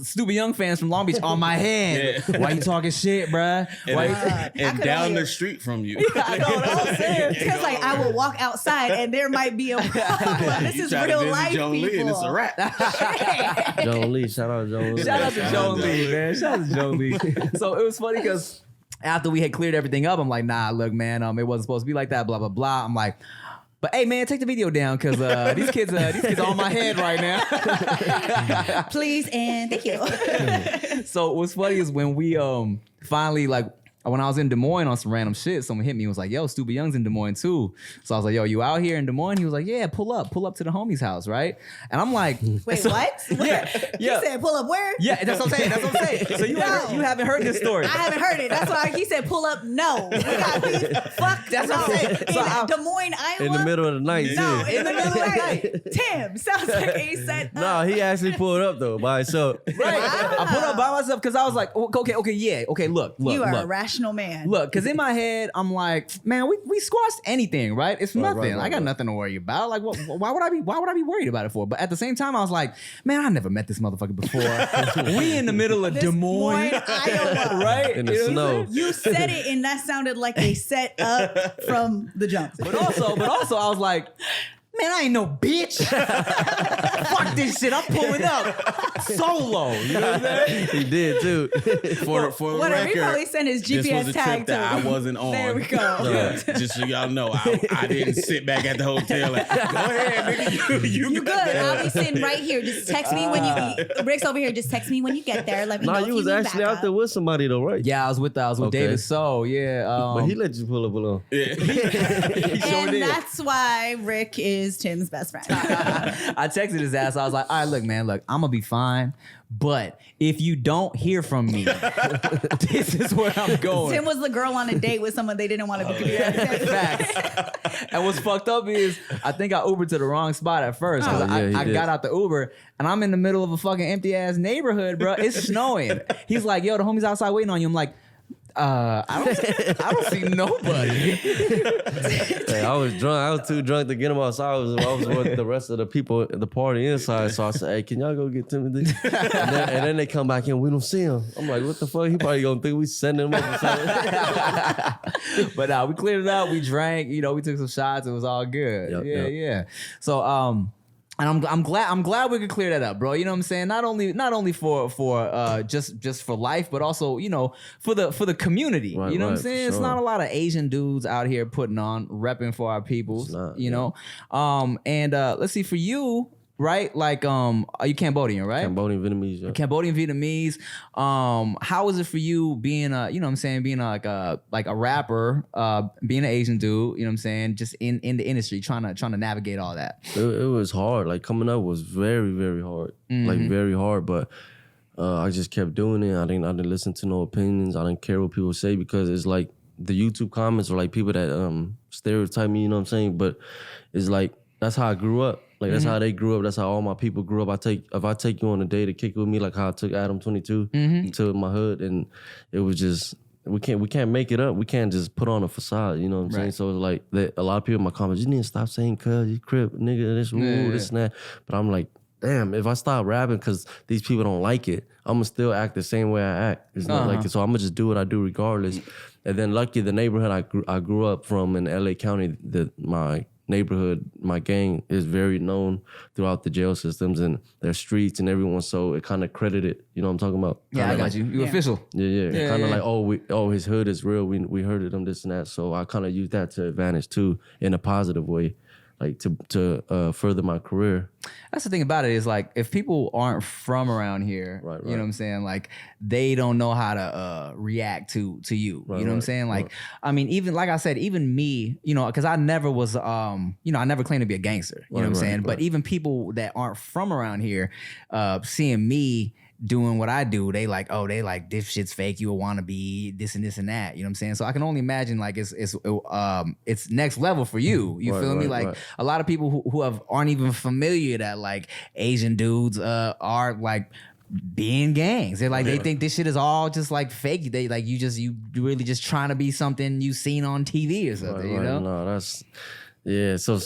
Stupid Young fans from Long Beach on my head. Yeah. Why you talking shit, bruh? And down the street from you. I know what I'm saying. It's like I will walk outside and there might be a problem. This is real life Joan people. Lee and it's a wrap. Joan Lee, shout out Joan Lee. Shout out to Joan Lee, man. Shout out to Joan Lee. So it was funny because after we had cleared everything up, I'm like, nah, look, man, it wasn't supposed to be like that, blah, blah, blah. I'm like, but hey, man, take the video down because these kids are on my head right now. Please and thank you. So what's funny is when we finally when I was in Des Moines on some random shit, someone hit me and was like, yo, Stupid Young's in Des Moines too. So I was like, yo, you out here in Des Moines? He was like, yeah, pull up to the homie's house, right? And I'm like, wait, what? Yeah. He said pull up where? Yeah, that's what I'm saying. So you haven't heard this story. I haven't heard it. That's why he said pull up. No. We got fuck. That's what I'm saying. In Des Moines, Iowa. In the middle of the night, too. No, in the middle of the night. Tim, sounds like he said no, he actually pulled up though by himself. Right. I pulled up by myself because I was like, okay, look. You are a rational man. Look, because in my head, I'm like, man, we squashed anything, right? It's nothing. I got nothing to worry about. Like, why would I be worried about it for? But at the same time, I was like, man, I never met this motherfucker before. We in the middle of Des Moines, Iowa, right? In the snow. You said it, and that sounded like they set up from the jump. But also, I was like, man, I ain't no bitch. Fuck this shit. I'm pulling up solo. You know what I'm saying? He did too. For the record, he probably sent his GPS this was a tag trip that I wasn't on. There we go. Just so y'all know, I didn't sit back at the hotel like, go ahead, nigga. You good. I'll be sitting right here. Just text me when you. Rick's over here. Just text me when you get there. Let me know. You was actually out there with somebody though, right? Yeah, I was with David So. Yeah, but he let you pull up alone. Yeah. And that's why Rick is Tim's best friend. I texted his ass. I was like, all right, look, man, I'm gonna be fine. But if you don't hear from me, this is where I'm going. Tim was the girl on a date with someone they didn't want to be. Facts. And what's fucked up is I think I Ubered to the wrong spot at first because I got out the Uber and I'm in the middle of a fucking empty ass neighborhood, bro. It's snowing. He's like, yo, the homie's outside waiting on you. I'm like, I don't see nobody. Hey, I was drunk. I was too drunk to get him outside. I was with the rest of the people at the party inside. So I said, "Hey, can y'all go get Timothy?" And then they come back in. We don't see him. I'm like, "What the fuck? He probably gonna think we sending him up or something." But we cleared it up. We drank. You know, we took some shots. It was all good. Yep, Yeah. So and I'm glad we could clear that up, bro. You know what I'm saying? Not only for just for life, but also, you know, for the community. Right, you know what I'm right, saying? for It's sure. not a lot of Asian dudes out here putting on, repping for our peoples. not, You know? And let's see, for you, right? Like are you Cambodian, right? Cambodian Vietnamese. Yeah. Cambodian Vietnamese. How is it for you being you know what I'm saying, being like a rapper, being an Asian dude, you know what I'm saying, just in the industry, trying to navigate all that? It was hard. Like coming up was very, very hard. Like very hard. But I just kept doing it. I didn't listen to no opinions. I didn't care what people say because it's like the YouTube comments are like people that stereotype me, you know what I'm saying? But it's like that's how I grew up. Like that's how they grew up. That's how all my people grew up. If I take you on a day to kick it with me, like how I took Adam 22 to my hood, and it was just we can't make it up. We can't just put on a facade. You know what I'm saying? So it's like a lot of people in my comments, you need to stop saying "cuz," "you crip," "nigga," this this and that. But I'm like, damn, if I stop rapping because these people don't like it, I'm gonna still act the same way I act. It's not like it. So I'm gonna just do what I do regardless. And then lucky the neighborhood I grew up from in LA County, my neighborhood, my gang is very known throughout the jail systems and their streets and everyone. So it kind of credited, you know what I'm talking about? Yeah, I got you. You official. Yeah. Kind of like, his hood is real. We heard of him, this and that. So I kind of used that to advantage too, in a positive way, like to further my career. That's the thing about it is like if people aren't from around here, Right. you know what I'm saying? Like they don't know how to react to you. You know what I'm saying? Like, I mean, even like I said, even me, you know, because I never was, you know, I never claimed to be a gangster. You know what I'm saying? But even people that aren't from around here, seeing me doing what I do, they like, oh, they like, this shit's fake, you a wannabe, this and this and that. You know what I'm saying? So I can only imagine like it's next level for you. You feel me? Like a lot of people who aren't even familiar that like Asian dudes are like being gangs. They're like, they think this shit is all just like fake. They like you really just trying to be something you seen on TV or something, you know? No, that's yeah. So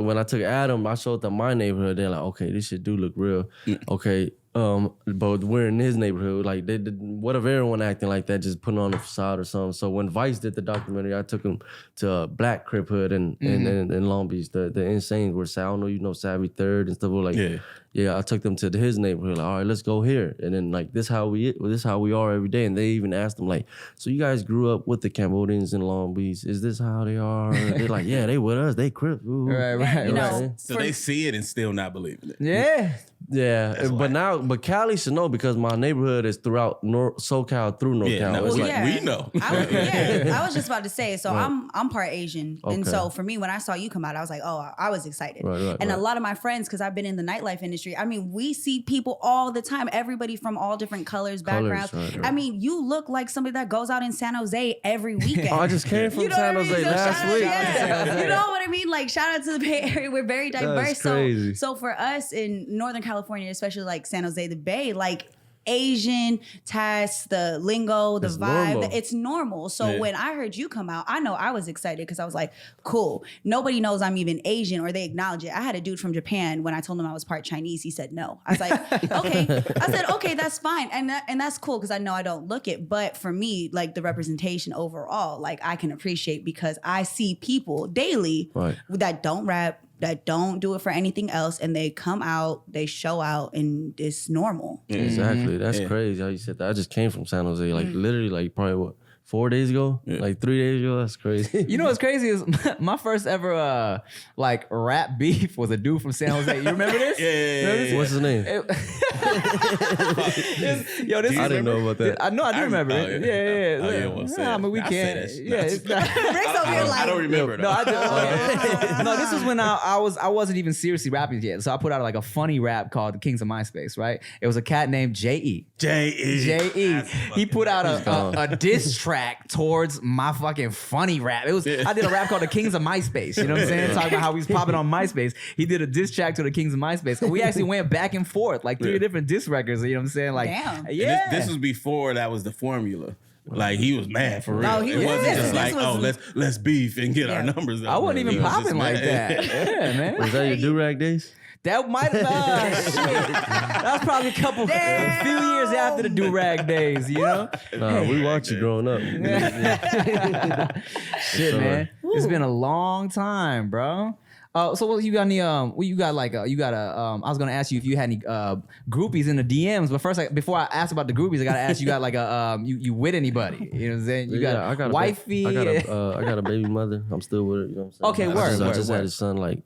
when I took Adam, I showed them my neighborhood. They're like, okay, this shit do look real. Okay. But we're in his neighborhood. Like, what if everyone acting like that, just putting on a facade or something? So when Vice did the documentary, I took him to a black crip hood in Long Beach. The Insanes were, I don't know, you know, Savvy Third and stuff. Like, yeah, I took them to his neighborhood. Like, all right, let's go here. And then like this how we are every day. And they even asked them like, so you guys grew up with the Cambodians in Long Beach? Is this how they are? They're like, yeah, they with us. They crip. Right. You know, So they see it and still not believing it. Yeah. But Cali should know because my neighborhood is throughout SoCal through NorCal. Yeah, no, It's we like, know. I was just about to say, so I'm part Asian. And Okay. so for me, when I saw you come out, I was like, oh, I was excited. And a lot of my friends, because I've been in the nightlife industry, I mean, we see people all the time, everybody from all different colors, backgrounds. right. I mean, you look like somebody that goes out in San Jose every weekend. I just came from You know San what I mean? Jose So last shout out- week. yeah. You know what I mean? Like, shout out to the Bay Area. We're very diverse. crazy. So for us in Northern California, especially like San Jose, the Bay, like Asian tasks, the lingo, the It's vibe, normal. it's normal. So when I heard you come out, I know I was excited because I was like, cool. Nobody knows I'm even Asian or they acknowledge it. I had a dude from Japan when I told him I was part Chinese. He said no. I was like, okay. I said, okay, that's fine. And that's cool because I know I don't look it. But for me, like the representation overall, like I can appreciate because I see people daily that don't rap, that don't do it for anything else, and they come out, they show out, and it's normal. Exactly. That's crazy how you said that. I just came from San Jose, like literally, like probably 4 days ago, like 3 days ago. That's crazy. You know what's crazy is my first ever like rap beef was a dude from San Jose. You remember this? Yeah. What's his name? Yo, this I didn't know about that. I know, I do remember it. Yeah. Oh, yeah, well, say I it. mean, we I can't. said Yeah, that. it's not. Rick's over here like, I don't remember though. No, I do. No, this was when I wasn't even seriously rapping yet. So I put out like a funny rap called "The Kings of MySpace." Right? It was a cat named J.E. J.E. He put out a diss track towards my fucking funny rap. It was I did a rap called "The Kings of MySpace." You know what I'm saying? Talking about how he's popping on MySpace. He did a diss track to the Kings of MySpace. And we actually went back and forth like 3 different diss records. You know what I'm saying? Like, damn. yeah. This was before that was the formula. Like he was mad for real. No, he it was- wasn't this just like, was- let's beef and get our numbers up. I wasn't even He was just popping like mad. that. Yeah, man. Was that your do-rag days? That might shit. That was probably a few years after the do-rag days, you know? Nah, we watched you growing up. Shit, man. It's been a long time, bro. So what you got any I was gonna ask you if you had any groupies in the DMs, but first before I ask about the groupies, I gotta ask you got like a you with anybody? You know what I'm saying? You got I got wifey. I got a baby mother. I'm still with her. You know what I'm saying? Okay, word, I just word. had a son like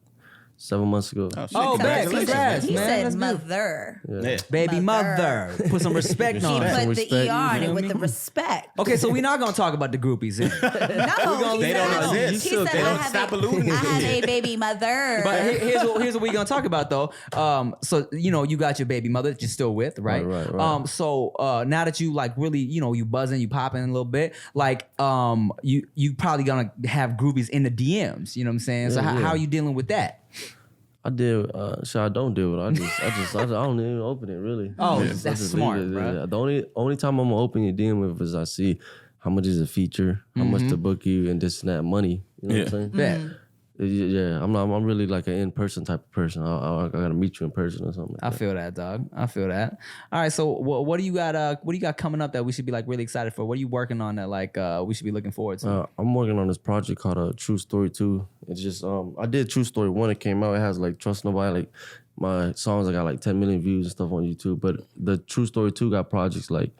7 months ago. Oh, man, congrats, He man. said That's mother. Yeah. Baby mother. Put some respect He on it. put respect, the ER in you it know with what I the respect. Okay, so we're not gonna talk about the groupies. Then. No, They don't exist. He said They I don't have stop a, alluding to I have shit. a baby mother. But here's what we're gonna talk about though. So you know you got your baby mother that you're still with, right? Right. So now that you like really, you know, you buzzing, you popping a little bit, like you probably gonna have groupies in the DMs. You know what I'm saying? So how are you dealing with that? I did. I don't deal with it. I don't even open it really. Oh, I that's just smart, leave it. bro. The only time I'm gonna open your DM with is I see how much is a feature, how much to book you, and this and that money. You know what I'm saying? Bet. Yeah, I'm really like an in-person type of person. I gotta meet you in person or something. I feel that, dog. I feel that. All right, so what do you got? What do you got coming up that we should be like really excited for? What are you working on that like we should be looking forward to? I'm working on this project called True Story 2. It's just I did True Story 1. It came out. It has like Trust Nobody. Like my songs, I got like 10 million views and stuff on YouTube. But the True Story 2 got projects like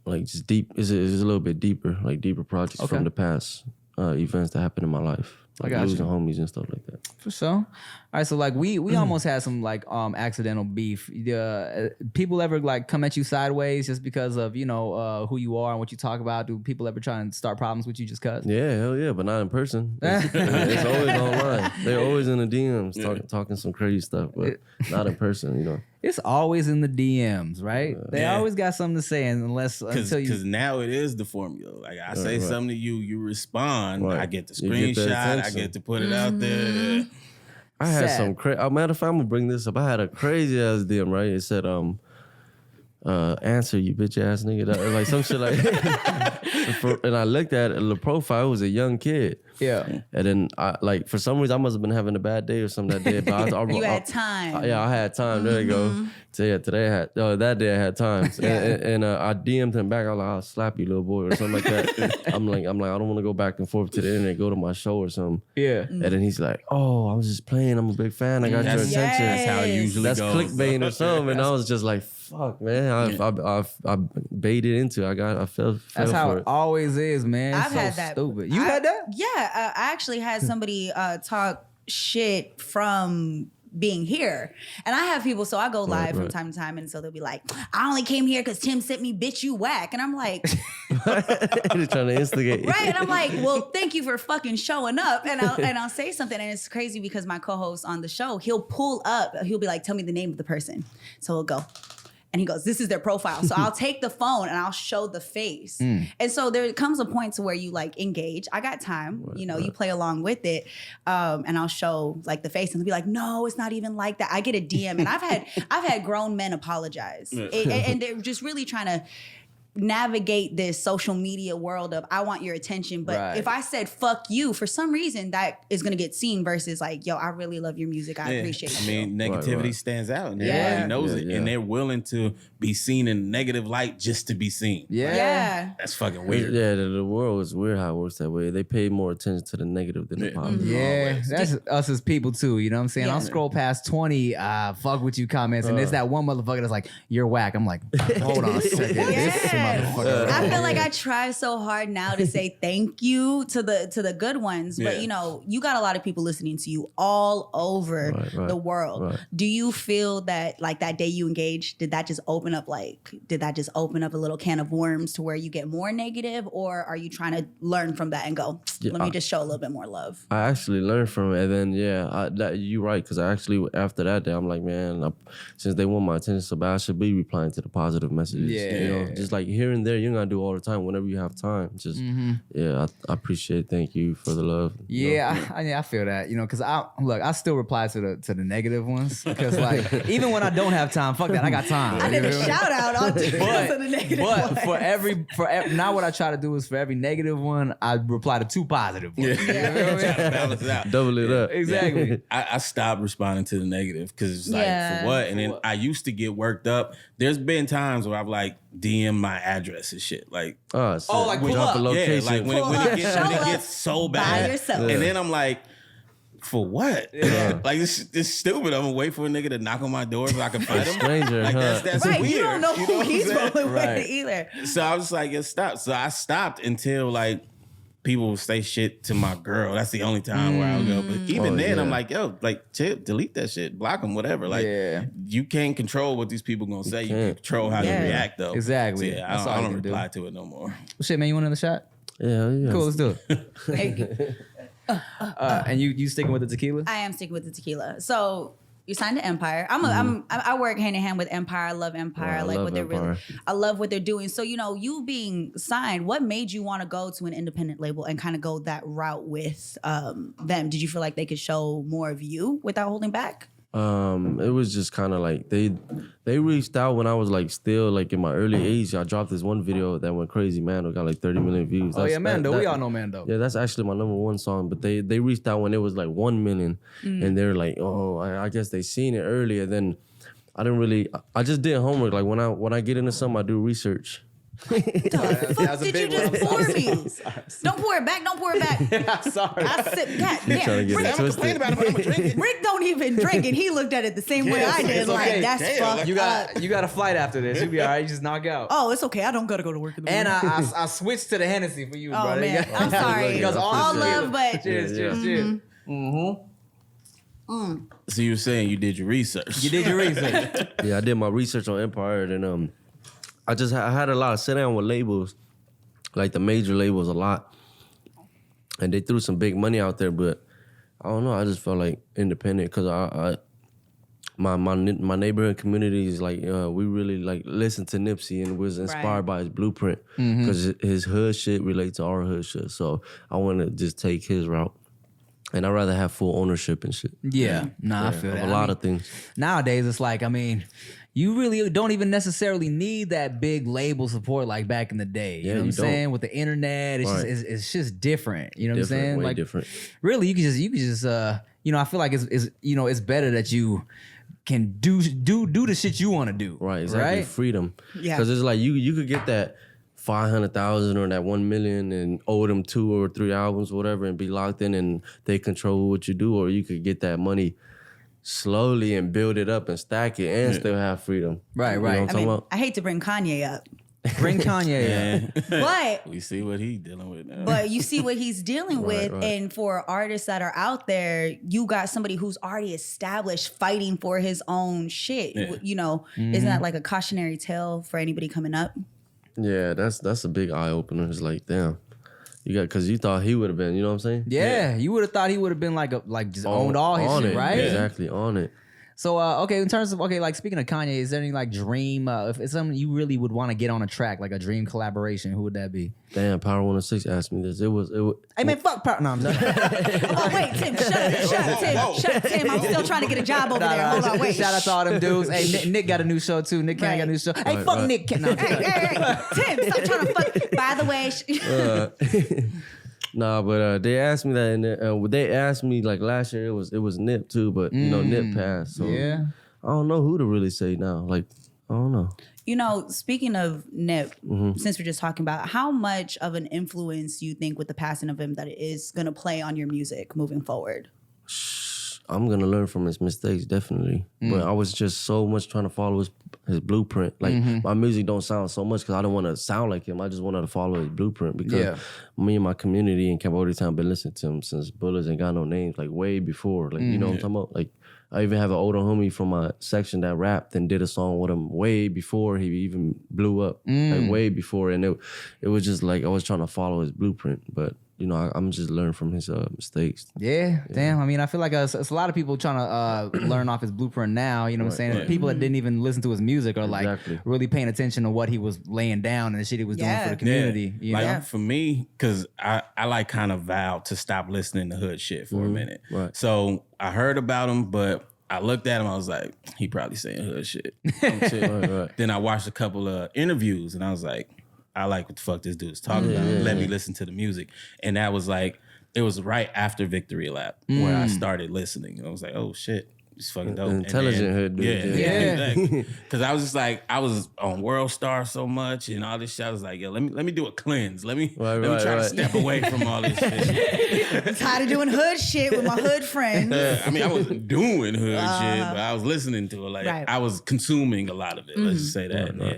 just deep. It's a little bit deeper, like deeper projects from the past events that happened in my life. Like got losing homies and stuff like that. For sure. All right, so like we almost had some like accidental beef. People ever like come at you sideways just because of you know who you are and what you talk about? Do people ever try and start problems with you just cause? Yeah, hell yeah, but not in person. It's always online. They're always in the DMs talking some crazy stuff, but not in person, you know. It's always in the DMs, right? They Yeah. always got something to say, until you. Because now it is the formula. Like I say something to you, you respond. Right. I get the You get the screenshot. I attention. get to put it out there. I had Sad. some crazy. Matter of fact, I'm gonna bring this up. I had a crazy ass DM, right? It said, answer you bitch ass nigga. Like some shit like. And I looked at it, the profile. It was a young kid. Yeah. And then I like for some reason I must have been having a bad day or something that day. But You had time. Yeah, I had time. There you go. So yeah, today I had. That day I had time. And I DM'd him back. I was like, I'll slap you, little boy, or something like that. I'm like, I don't want to go back and forth to the internet, go to my show or something. Yeah. And then he's like, oh, I was just playing. I'm a big fan. I got your attention. That's how it usually That's goes. clickbait or something. And I was just like, fuck, man. I baited into it. I fell That's how for it it. always is, man. I've so had that. stupid. You had that? Yeah, I actually had somebody talk shit from being here, and I have people. So I go live from time to time, and so they'll be like, "I only came here because Tim sent me, bitch, you whack," and I'm like, They're trying to instigate. right, and I'm like, well, thank you for fucking showing up, and I'll say something, and it's crazy because my co-host on the show, he'll pull up, he'll be like, "Tell me the name of the person," so he'll go. And he goes, this is their profile. So I'll take the phone and I'll show the face. And so there comes a point to where you like engage. I got time, you play along with it. And I'll show like the face and they'll be like, no, it's not even like that. I get a DM and I've had grown men apologize. And they're just really trying to navigate this social media world of I want your attention. But Right. if I said fuck you, for some reason that is gonna get seen versus like, yo, I really love your music. I appreciate I you. mean, negativity Right. stands out and Yeah. everybody knows it. Yeah. And they're willing to be seen in a negative light just to be seen. Yeah. That's fucking weird. Yeah, the world is weird how it works that way. They pay more attention to the negative than the positive. Yeah, Always. that's us as people too. You know what I'm saying? Yeah. I'll scroll past 20 fuck with you comments, and there's that one motherfucker that's like, you're whack. I'm like, hold on a second. This motherfucker. I feel like I try so hard now to say thank you to the good ones, but you got a lot of people listening to you all over Right. the world. Right. Do you feel that like that day you engaged, did that just open up a little can of worms to where you get more negative, or are you trying to learn from that and go, let me just show a little bit more love? I actually learned from it, and then you're right, because I actually after that day I'm like, man, since they want my attention so bad, I should be replying to the positive messages. Yeah. You know, just like here and there. You're gonna do all the time whenever you have time. Just I appreciate. Thank you for the love. Yeah, I feel that, because I still reply to the negative ones because like even when I don't have time, fuck that, I got time. I did a shout out on the negative ones. But for every now what I try to do is for every negative one, I reply to 2 positive ones. Balance it out. Double it up. Exactly. I stopped responding to the negative because it's like, for what? And then I used to get worked up. There's been times where I've like DM my address and shit. Like, like pull up. Yeah, like when it gets so bad. By yourself. And then I'm like, for what? Like this stupid. I'm gonna wait for a nigga to knock on my door so I can fight him. Stranger, like that's right, weird. you don't know who he's rolling with either. So I was like, stop. So I stopped until like people say shit to my girl. That's the only time where I'll go. But even then, I'm like, yo, like, chill, delete that shit, block them, whatever. Like, you can't control what these people gonna say. You can control how they react, though. Exactly. So, I don't reply to it no more. Well, shit, man, you want another shot? Yeah. Cool, let's do it. And you sticking with the tequila? I am sticking with the tequila. So you signed to Empire. I work hand in hand with Empire. I love Empire. I like what they're Empire. I love what they're doing. So you being signed, what made you want to go to an independent label and kind of go that route with them? Did you feel like they could show more of you without holding back? It was just kind of like they reached out when I was like still like in my early age. I dropped this one video that went crazy. Mando got like 30 million views. Mando. We all know Mando. Yeah, that's actually my #1 song. But they reached out when it was like 1 million, and they're like, oh, I guess they seen it earlier. Then I just did homework. Like when I get into something, I do research. The fuck did you just pour me? Don't pour it back. Don't pour it back. I'm sorry. I sip. God Trying to damn. get it twisted. About it, but I'm gonna drink it. Rick don't even drink it. He looked at it the same way I did. it's Like okay. that's fucked You up. got a flight after this. You'll be all right. You just knock out. Oh, it's okay. I don't gotta go to work in the morning. And I switched to the Hennessy for you, Oh brother. man, I'm sorry. Because All love, but cheers. So you were saying you did your research. You did your research. Yeah, I did my research on Empire, and I had a lot of sit down with labels, like the major labels, a lot, and they threw some big money out there. But I don't know. I just felt like independent because my neighborhood community is like we really like listen to Nipsey and was inspired by his blueprint because his hood shit relates to our hood shit. So I want to just take his route. And I'd rather have full ownership and shit. I feel that. A lot of things. Nowadays, it's like, you really don't even necessarily need that big label support like back in the day. You know what I'm saying? With the internet, it's just different. You know what I'm saying? Way like different. Really, you can just I feel like it's better that you can do the shit you want to do. Right, exactly. Right? Freedom. Yeah. Because it's like you could get that 500,000 or that 1 million and owe them 2 or 3 albums, whatever, and be locked in and they control what you do, or you could get that money slowly and build it up and stack it and still have freedom. Right, You right. know what I'm talking about? I hate to bring Kanye up, Bring Kanye up. but We see what he's dealing with now. But you see what he's dealing with, right. and for artists that are out there, you got somebody who's already established fighting for his own shit. Yeah. Isn't that like a cautionary tale for anybody coming up? Yeah, that's a big eye opener. It's like, damn, because you thought he would have been, you know what I'm saying? Yeah, you would have thought he would have been just owned all his on shit, it. right? Exactly, on it. So, in terms of, like speaking of Kanye, is there any like dream, if it's something you really would want to get on a track, like a dream collaboration, who would that be? Damn, Power 106 asked me this. It was. Hey man, fuck Power. No, I'm sorry. Oh wait, Tim, shut up, Tim. I'm still trying to get a job over there. Hold on, wait. Shout out to all them dudes. Hey, Nick got a new show too. Nick Cannon got a new show. Hey, fuck Nick. No, Hey, Tim, stop trying to fuck. By the way, Nah, but they asked me that, and they asked me like last year. It was Nip too, but Nip passed. So yeah. I don't know who to really say now. Like, I don't know. Speaking of Nip, since we're just talking about how much of an influence do you think with the passing of him that it is going to play on your music moving forward? I'm gonna learn from his mistakes, definitely. But I was just so much trying to follow his blueprint. Like my music don't sound so much because I don't want to sound like him. I just wanted to follow his blueprint because me and my community in Cambodia Town been listening to him since Bullets Ain't Got No Names, like way before. Like you know what I'm talking about? Like I even have an older homie from my section that rapped and did a song with him way before he even blew up, like way before. And it was just like I was trying to follow his blueprint, but I'm just learning from his mistakes. Yeah, damn. I mean, I feel like it's a lot of people trying to learn off his blueprint now. You know what I'm saying? right. People that didn't even listen to his music are like Exactly. really paying attention to what he was laying down and the shit he was doing for the community. You like know? for me, because I like kind of vowed to stop listening to hood shit for a minute. Right. So I heard about him, but I looked at him. I was like, he probably saying hood shit. Right. Then I watched a couple of interviews, and I was like, I like what the fuck this dude's talking about. Let me listen to the music, and that was like, it was right after Victory Lap where I started listening, and I was like, oh shit. It's fucking dope. Intelligent hood dude. Yeah. Because I was just like, I was on World Star so much and all this shit. I was like, yo, let me do a cleanse. Let me try to step away from all this shit. I'm tired of doing hood shit with my hood friends. I mean, I wasn't doing hood shit, but I was listening to it. Like I was consuming a lot of it. Let's just say that. Yeah.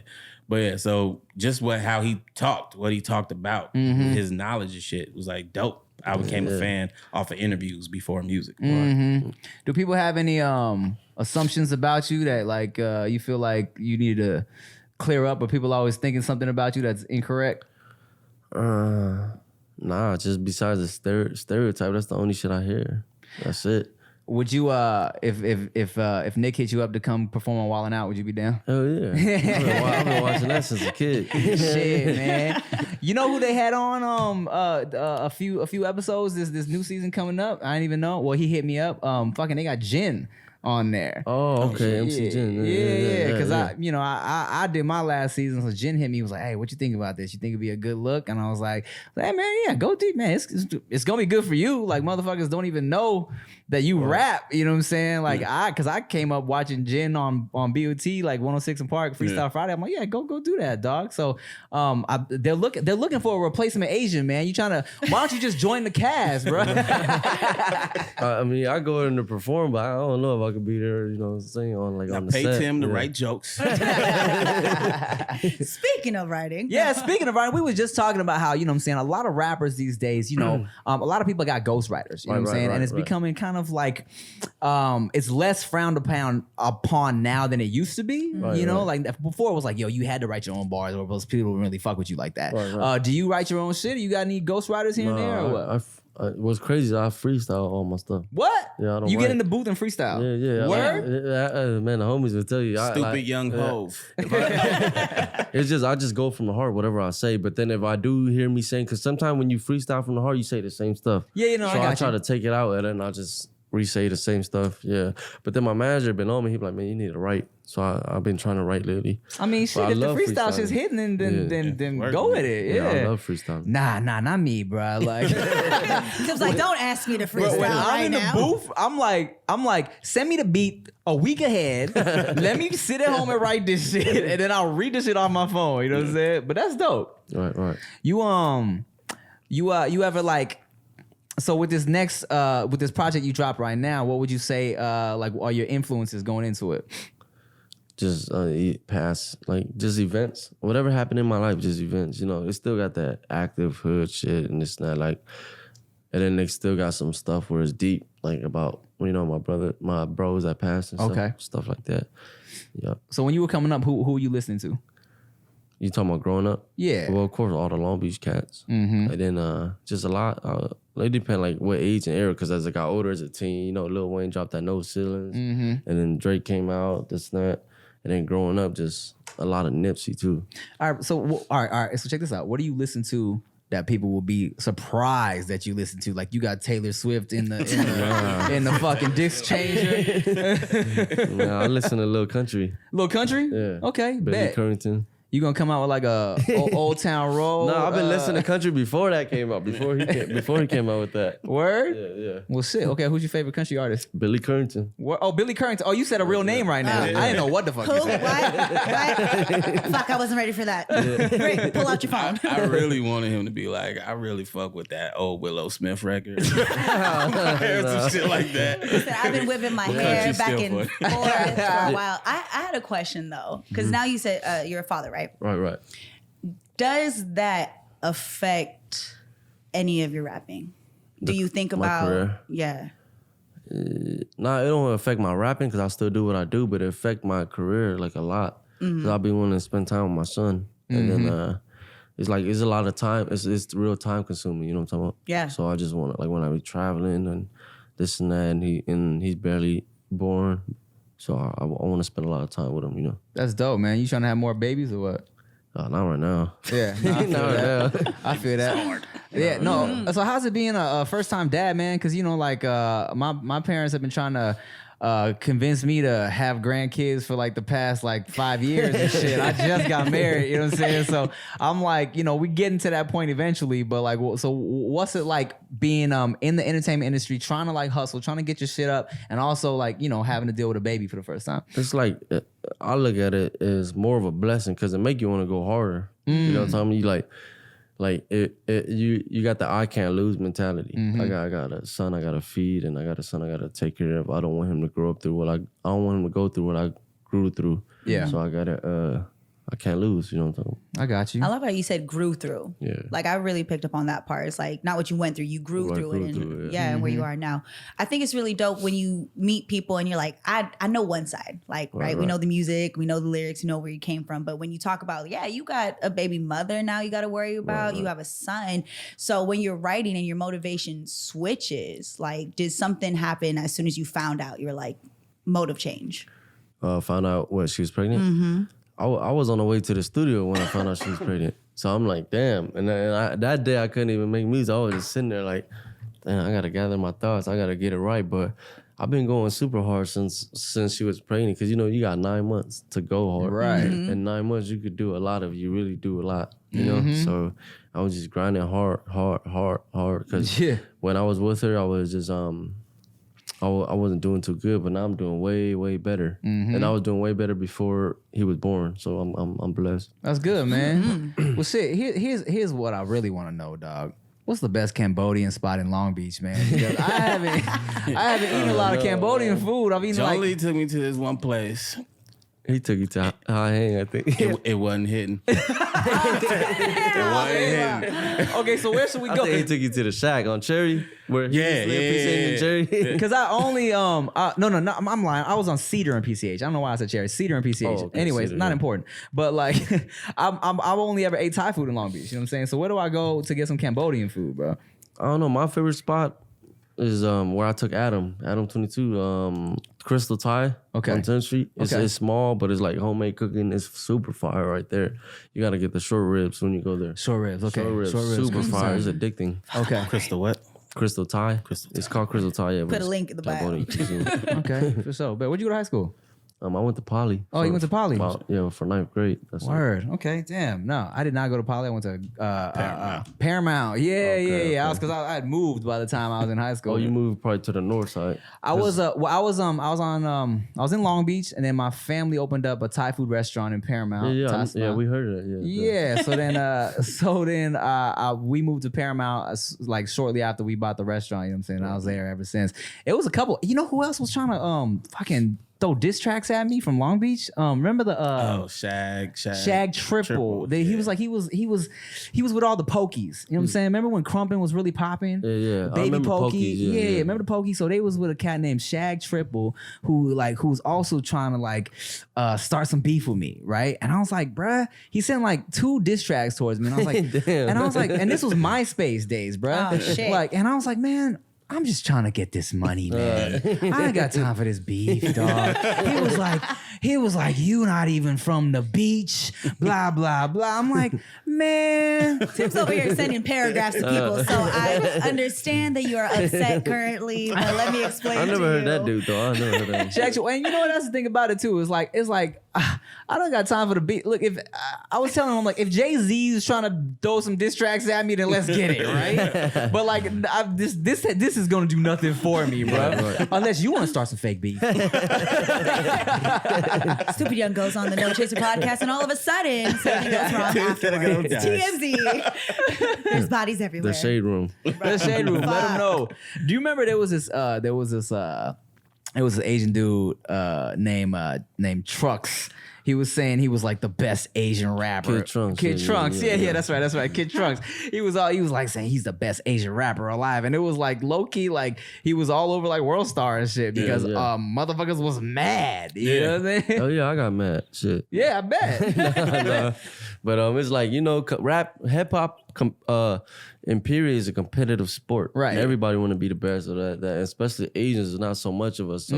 But yeah, so just how he talked, what he talked about, his knowledge of shit was like dope. I became a fan off of interviews before music. Do people have any assumptions about you that like you feel like you need to clear up, or people always thinking something about you that's incorrect? Nah, just besides the stereotype, that's the only shit I hear. That's it. Would you if Nick hit you up to come perform on Wildin' Out, would you be down? Hell yeah. I've been watching that since a kid. Shit, man. You know who they had on a few episodes this new season coming up? I didn't even know. Well, he hit me up. Fucking they got Jen on there. Oh, okay. MC Jen. Yeah. Because I did my last season, so Jen hit me. He was like, "Hey, what you think about this? You think it'd be a good look?" And I was like, "Hey, man, yeah, go deep, man. It's gonna be good for you. Like motherfuckers don't even know that you rap. You know what I'm saying? Like because I came up watching Jen on BOT like 106 and Park Freestyle Friday. I'm like, yeah, go do that, dog. So they're looking for a replacement Asian, man. You trying to? Why don't you just join the cast, bro? I mean, I go in to perform, but I don't know if I could be there, sing on on the pay set. Tim to write jokes. Speaking of writing. Yeah, speaking of writing, we was just talking about how, you know what I'm saying, a lot of rappers these days, a lot of people got ghostwriters, you know what I'm saying? And it's becoming kind of like, it's less frowned upon now than it used to be, like before it was like, yo, you had to write your own bars or else people would really fuck with you like that. Do you write your own shit? You got any ghostwriters here and there or what? What's crazy is I freestyle all my stuff. What? Yeah, I don't You write. get in the booth and freestyle? Yeah. Word? Man, the homies will tell you. Stupid young hove. It's just, I just go from the heart, whatever I say. But then if I do hear me saying, because sometimes when you freestyle from the heart, you say the same stuff. Yeah, so I try to take it out and then I just re-say the same stuff. Yeah. But then my manager been on me. He be like, man, you need to write. So I've been trying to write lately. I mean, shit, if the freestyle shit's hitting, then go with it. Yeah. I love freestyle. Nah, not me, bro. Like, Tim's like, don't ask me to freestyle when I'm right in now. the booth, I'm like, send me the beat a week ahead. Let me sit at home and write this shit, and then I'll read this shit on my phone. You know what I'm saying? But that's dope. Right. You ever like? So with this next with this project you dropped right now, what would you say like are your influences going into it? Just past, just events. Whatever happened in my life, just events. It still got that active hood shit and this and that. And then they still got some stuff where it's deep, about my bros that passed and stuff like that. Yeah. So when you were coming up, who were you listening to? You talking about growing up? Yeah. Well, of course, all the Long Beach cats. And then just a lot. It depend what age and era. Because as I got older as a teen, Lil Wayne dropped that No Ceilings, and then Drake came out, this and that. And then growing up, just a lot of Nipsey too. All right. So all right. So check this out. What do you listen to that people will be surprised that you listen to? Like you got Taylor Swift in the fucking disc changer. Nah, I listen to Lil Country. Lil Country? Yeah. Okay. Billy Bet. Currington. You gonna come out with like a Old Town Road? No, I've been listening to country before that came out. Before he came out with that. Word? Yeah. Well, shit. Okay, who's your favorite country artist? Billy Currington. Oh, Billy Currington. Oh, you said a real name right now. I didn't know what the fuck Who? you said. What? Fuck, I wasn't ready for that. Great, pull out your phone. I really wanted him to be like, I really fuck with that old Willow Smith record. Some shit like that. Listen, I've been whipping my hair back and forth for a while. I had a question though, because now you said you're a father, right? Right. Does that affect any of your rapping? Do you think about career? Yeah. Nah, it don't affect my rapping because I still do what I do, but it affect my career a lot. Because I'll be wanting to spend time with my son. And then it's a lot of time. It's real time consuming. You know what I'm talking about? Yeah. So I just want to, like, when I be traveling and this and that, and he's barely born, so I want to spend a lot of time with him. You know. That's dope, man. You trying to have more babies or what? Not right now. Yeah, no, I feel Not right that. now. I feel that. Yeah, no. So how's it being a first time dad, man? Because you know, like my parents have been trying to convince me to have grandkids for like the past like 5 years and shit. I just got married, you know what I'm saying? So I'm like, you know, we getting to that point eventually. But like, so what's it like being in the entertainment industry, trying to like hustle, trying to get your shit up, and also like, you know, having to deal with a baby for the first time? It's like, I look at it as more of a blessing because it make you want to go harder. You know what I'm talking about? You got the I can't lose mentality. I got a son I gotta feed, and I got a son I gotta take care of. I don't want him to grow up through I don't want him to go through what I grew through. Yeah. So I can't lose, you know what I'm talking about? I got you. I love how you said grew through. Yeah. Like I really picked up on that part. It's like not what you went through, you grew through it. And and where you are now. I think it's really dope when you meet people and you're like, I know one side. Like, right? We know the music, we know the lyrics, we know where you came from. But when you talk about, you got a baby mother now you gotta worry about, you have a son. So when you're writing and your motivation switches, like did something happen as soon as you found out you're like motive change? Found out what she was pregnant? I was on the way to the studio when I found out she was pregnant. So I'm like, damn. And that day I couldn't even make music. I was just sitting there like, damn, I got to gather my thoughts. I got to get it right. But I've been going super hard since she was pregnant because, you know, you got 9 months to go hard. Right. In 9 months, you could do a lot of, you really do a lot, you know? So I was just grinding hard. Because when I was with her, I was just, I wasn't doing too good, but now I'm doing way, way better. And I was doing way better before he was born. So I'm blessed. That's good, man. Well, shit. Here's what I really want to know, dog. What's the best Cambodian spot in Long Beach, man? Because I haven't eaten a lot of Cambodian food. I've eaten Jolie took me to this one place. He took you to High Hang, I think. It wasn't hidden. It wasn't hidden. Okay, so where should we I go? think he took you to the shack on Cherry. Where Cherry. Because I only no, I'm lying. I was on Cedar and PCH. I don't know why I said Cherry. Cedar and PCH. Oh, okay, Anyways, Cedar, not yeah. important. But like, I've only ever ate Thai food in Long Beach. You know what I'm saying? So where do I go to get some Cambodian food, bro? I don't know. My favorite spot is where I took Adam 22, Crystal Thai on 10th Street. It's small, but it's like homemade cooking. It's super fire right there. You got to get the short ribs when you go there. Short ribs, okay. Short ribs, super fire. It's addicting. Okay. Crystal what? Crystal Thai. It's called Crystal Thai. Yeah, Put a link in the bio. Cambodian. Okay, for sure. But where'd you go to high school? I went to Poly. Oh, you went to Poly? For 9th grade. That's Word. Okay. Damn. No, I did not go to Poly. I went to Paramount. Yeah. Because I had moved by the time I was in high school. Oh, you moved probably to the north side. I was in Long Beach, and then my family opened up a Thai food restaurant in Paramount. Yeah, we heard it. Yeah. So then we moved to Paramount like shortly after we bought the restaurant. You know what I'm saying? I was there ever since. It was a couple. You know who else was trying to fucking throw diss tracks at me from Long Beach? Remember the Shag Triple. He was with all the Pokies. You know what I'm saying? Remember when Crumpin was really popping? Yeah. Baby Pokey. Yeah. Remember the Pokey? So they was with a cat named Shag Triple who's also trying to start some beef with me, right? And I was like, bruh, he sent like 2 diss tracks towards me. And I was like, damn. And I was like, and this was MySpace days, bruh. Oh, shit. Like, and I was like, man, I'm just trying to get this money, man. I ain't got time for this beef, dog. He was like, you not even from the beach, blah, blah, blah. I'm like, man. Tim's over here sending paragraphs to people, so I understand that you are upset currently, but let me explain I to never you. heard that dude, though. I never heard that. And you know what? That's the thing about it, too. It's like I don't got time for the beat. Look, if I was telling him, I'm like, if Jay-Z is trying to throw some diss tracks at me, then let's get it, right? But like, this is gonna do nothing for me, bro. Right. Unless you want to start some fake beef. Stupid Young goes on the No Chaser podcast, and all of a sudden, something goes wrong afterwards. TMZ. There's bodies everywhere. The Shade Room. The Shade Room. Let him know. Do you remember there was this it was an Asian dude named Trucks. he was saying he was like the best Asian rapper. Kid Trunks. Kid Trunks. Yeah, that's right. Kid Yeah. Trunks. He was like saying he's the best Asian rapper alive. And it was like low key, like he was all over like World Star and shit because motherfuckers was mad. You know what I'm saying? Oh yeah, I got mad. Shit. Yeah, I bet. No. But it's like, you know, rap, hip hop, in period is a competitive sport. Right. Everybody want to be the best of that. Especially Asians, there's not so much of us. So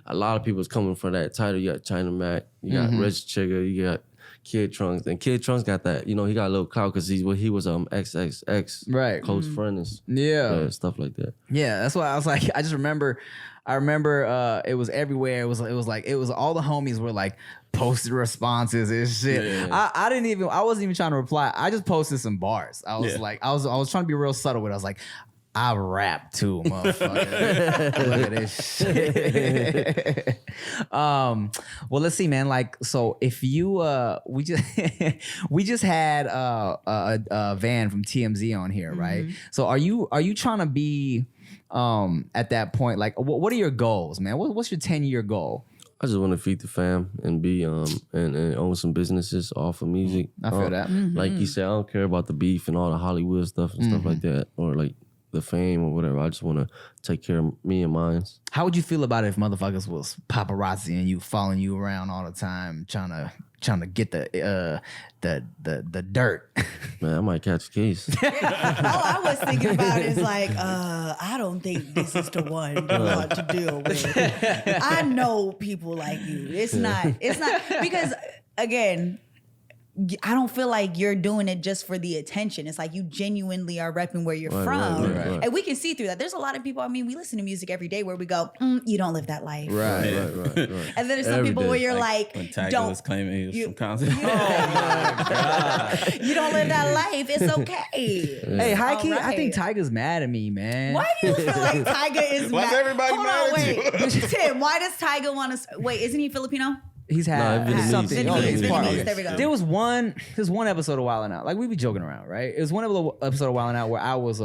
a lot of people's coming from that title. You got China Mac, you got Rich Chigga, you got Kid Trunks, and Kid Trunks got that. You know, he got a little clout because he was XXX close friend and stuff like that. Yeah, that's why I was like, I remember it was everywhere. It was all the homies were like posted responses and shit. Yeah. I wasn't even trying to reply. I just posted some bars. I was like, I was trying to be real subtle with it. I was like, I rap too, motherfucker. Look at this shit. Well, let's see, man. Like, so if you we just had a Van from TMZ on here, right? So are you trying to be at that point, like what are your goals, man? What's your 10-year goal? I just want to feed the fam and be and own some businesses off of music. I feel that. Like you said, I don't care about the beef and all the Hollywood stuff and stuff like that, or like the fame or whatever. I just want to take care of me and mine. How would you feel about it if motherfuckers was paparazzi and you following you around all the time, trying to get the dirt? Man, I might catch a case. All I was thinking about is like, I don't think this is the one you want to deal with. I know people like you. It's not because again, I don't feel like you're doing it just for the attention. It's like you genuinely are repping where you're from. Right. And we can see through that. There's a lot of people, I mean, we listen to music every day where we go, you don't live that life. Right. And then there's some people where you're like when Tiger don't. was claiming he was from Compton. You don't live that life. It's okay. Hey, high key, I Alright. think Tiger's mad at me, man. Why do you feel like Tiger is Why's mad? everybody Hold mad on, at wait. Tim, why does Tiger want to... Wait, isn't he Filipino? He's had Vietnamese. something. Vietnamese, He's part of Vietnamese, it. there we go. There's one episode of Wildin' Out. Like we be joking around, right? It was one episode of Wildin' Out where I was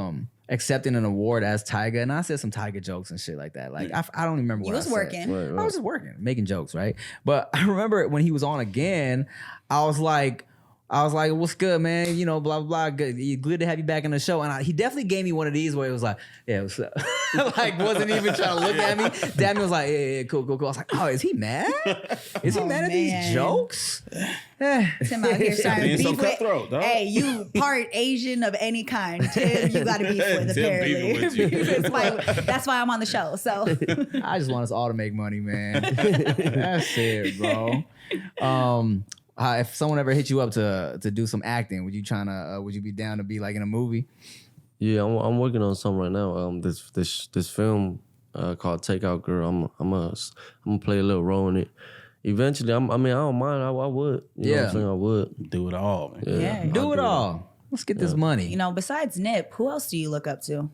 accepting an award as Tiger, and I said some Tiger jokes and shit like that. Like I don't even remember what You was I said. working. Right. I was just working, making jokes, right? But I remember when he was on again, I was like, what's good, man? You know, blah, blah, blah. Good to have you back in the show. And he definitely gave me one of these where it was like, yeah, what's up? Like, wasn't even trying to look at me. Damn, was like, yeah, cool. I was like, oh, is he mad? Is he mad at these jokes? Tim out here starting Being so beef with... cutthroat, dog. Hey, you part Asian of any kind. Tim, you got to beef with Tim apparently. beefing with you. That's why I'm on the show. So I just want us all to make money, man. That's it, bro. If someone ever hit you up to do some acting, would you be down to be like in a movie? Yeah, I'm working on something right now. This film called Takeout Girl. I'm gonna play a little role in it. Eventually, I don't mind. I would. You know what I'm saying? I would Do it all, man. yeah. Do it all. Let's get this money. You know, besides Nip, who else do you look up to?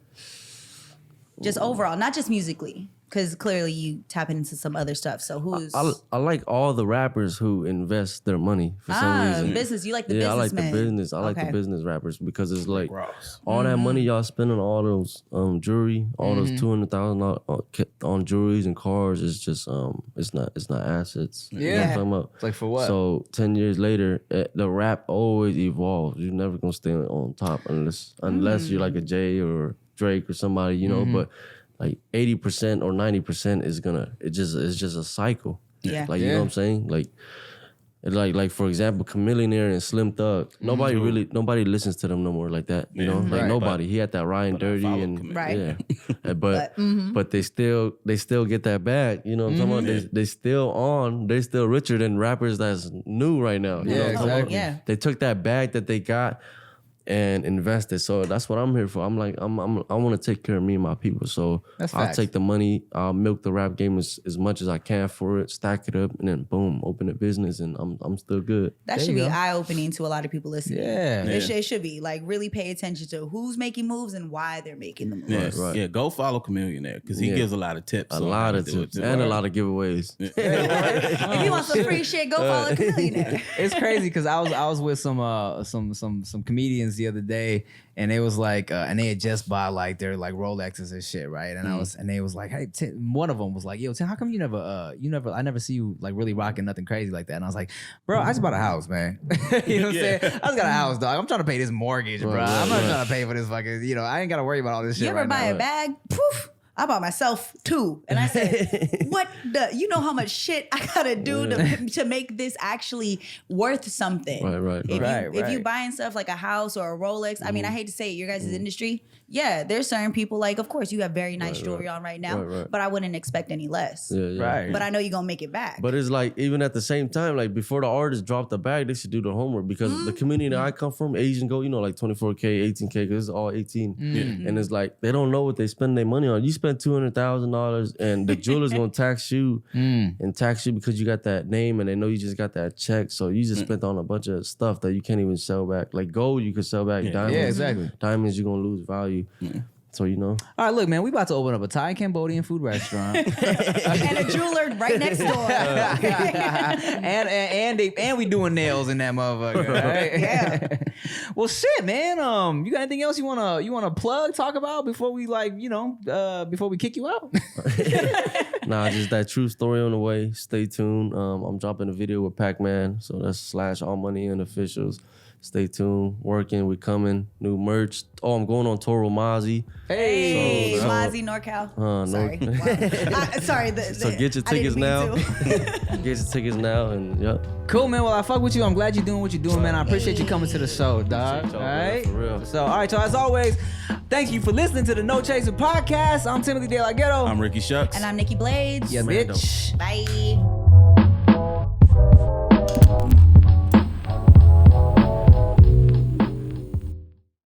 Just overall, not just musically. Because clearly you tap into some other stuff. So who's... I like all the rappers who invest their money for some reason. Business. You like the I like the businessmen. business. I like the business rappers because it's like Ross. all that money y'all spend on all those jewelry, all those $200,000 on jewelries and cars is just it's not assets. You know what I'm talking about? It's like for what? So 10 years later, the rap always evolves. You're never gonna stay on top unless you're like a Jay or Drake or somebody, you know. But like 80% or 90% it's just a cycle. Yeah. Like you know what I'm saying? Like for example, Chamillionaire and Slim Thug. Nobody listens to them no more like that. You know? Like Right. nobody. He had that Ryan Dirty follow and Chamillionaire. Right. but they still get that bag. You know what I'm talking about? They're still richer than rappers that's new right now. You know what I'm talking about? Yeah. They took that bag that they got and invested. So that's what I'm here for. I'm like, I want to take care of me and my people. So That's I'll facts. take the money, I'll milk the rap game as much as I can for it, stack it up, and then boom, open a business, and I'm still good. That should be eye-opening to a lot of people listening. Yeah. It should be. Like, really pay attention to who's making moves and why they're making the moves. Yeah, Right. yeah. Go follow Chamillionaire because he gives a lot of tips. A on lot how of to do it, tips too. and a lot of giveaways. If you want some free shit, go follow Chamillionaire. It's crazy because I was with some comedians the other day, and it was like, and they had just bought like their like Rolexes and shit, right? And they was like, hey, one of them was like, yo, Tim, how come you never, I never see you like really rocking nothing crazy like that? And I was like, bro, I just bought a house, man. You know what I'm saying? I just got a house, dog. I'm trying to pay this mortgage, bro. I'm not trying to pay for this fucking, I ain't got to worry about all this shit. You ever buy a bag? Poof. I bought myself 2. And I said, what you know how much shit I gotta do to make this actually worth something. Right. If you buying stuff like a house or a Rolex, I mean, I hate to say it, your guys' industry, yeah, there's certain people like, of course, you have very nice jewelry on right now, but I wouldn't expect any less. Yeah. Right. But I know you're gonna make it back. But it's like, even at the same time, like before the artists drop the bag, they should do the homework, because the community that I come from, Asian go, like 24K, 18K, because it's all 18. And it's like, they don't know what they spend their money on. You spend $200,000 and the jeweler's gonna tax you and tax you because you got that name, and they know you just got that check. So you just spent on a bunch of stuff that you can't even sell back. Like gold, you could sell back. Diamonds, exactly. Diamonds, you're gonna lose value. So All right, look, man, we about to open up a Thai Cambodian food restaurant and a jeweler right next door. and we doing nails in that motherfucker. Right? Yeah. Well, shit, man. You got anything else you wanna plug, talk about before we before we kick you out? Nah, just that true story on the way. Stay tuned. I'm dropping a video with Pac-Man, so that's / All Money and Officials. Stay tuned. Working. We coming. New merch. Oh, I'm going on tour with Mozzie. Hey, Mozzie, NorCal. Sorry. Wow. Sorry. So get your tickets now. Get your tickets now, and yep. Cool, man. Well, I fuck with you. I'm glad you're doing what you're doing, man. I appreciate you coming to the show, dog. All right? For real. So, all right, so as always, thank you for listening to the No Chaser podcast. I'm Timothy De La Ghetto. I'm Ricky Shucks. And I'm Nikki Blades. Yeah, bitch. Bye.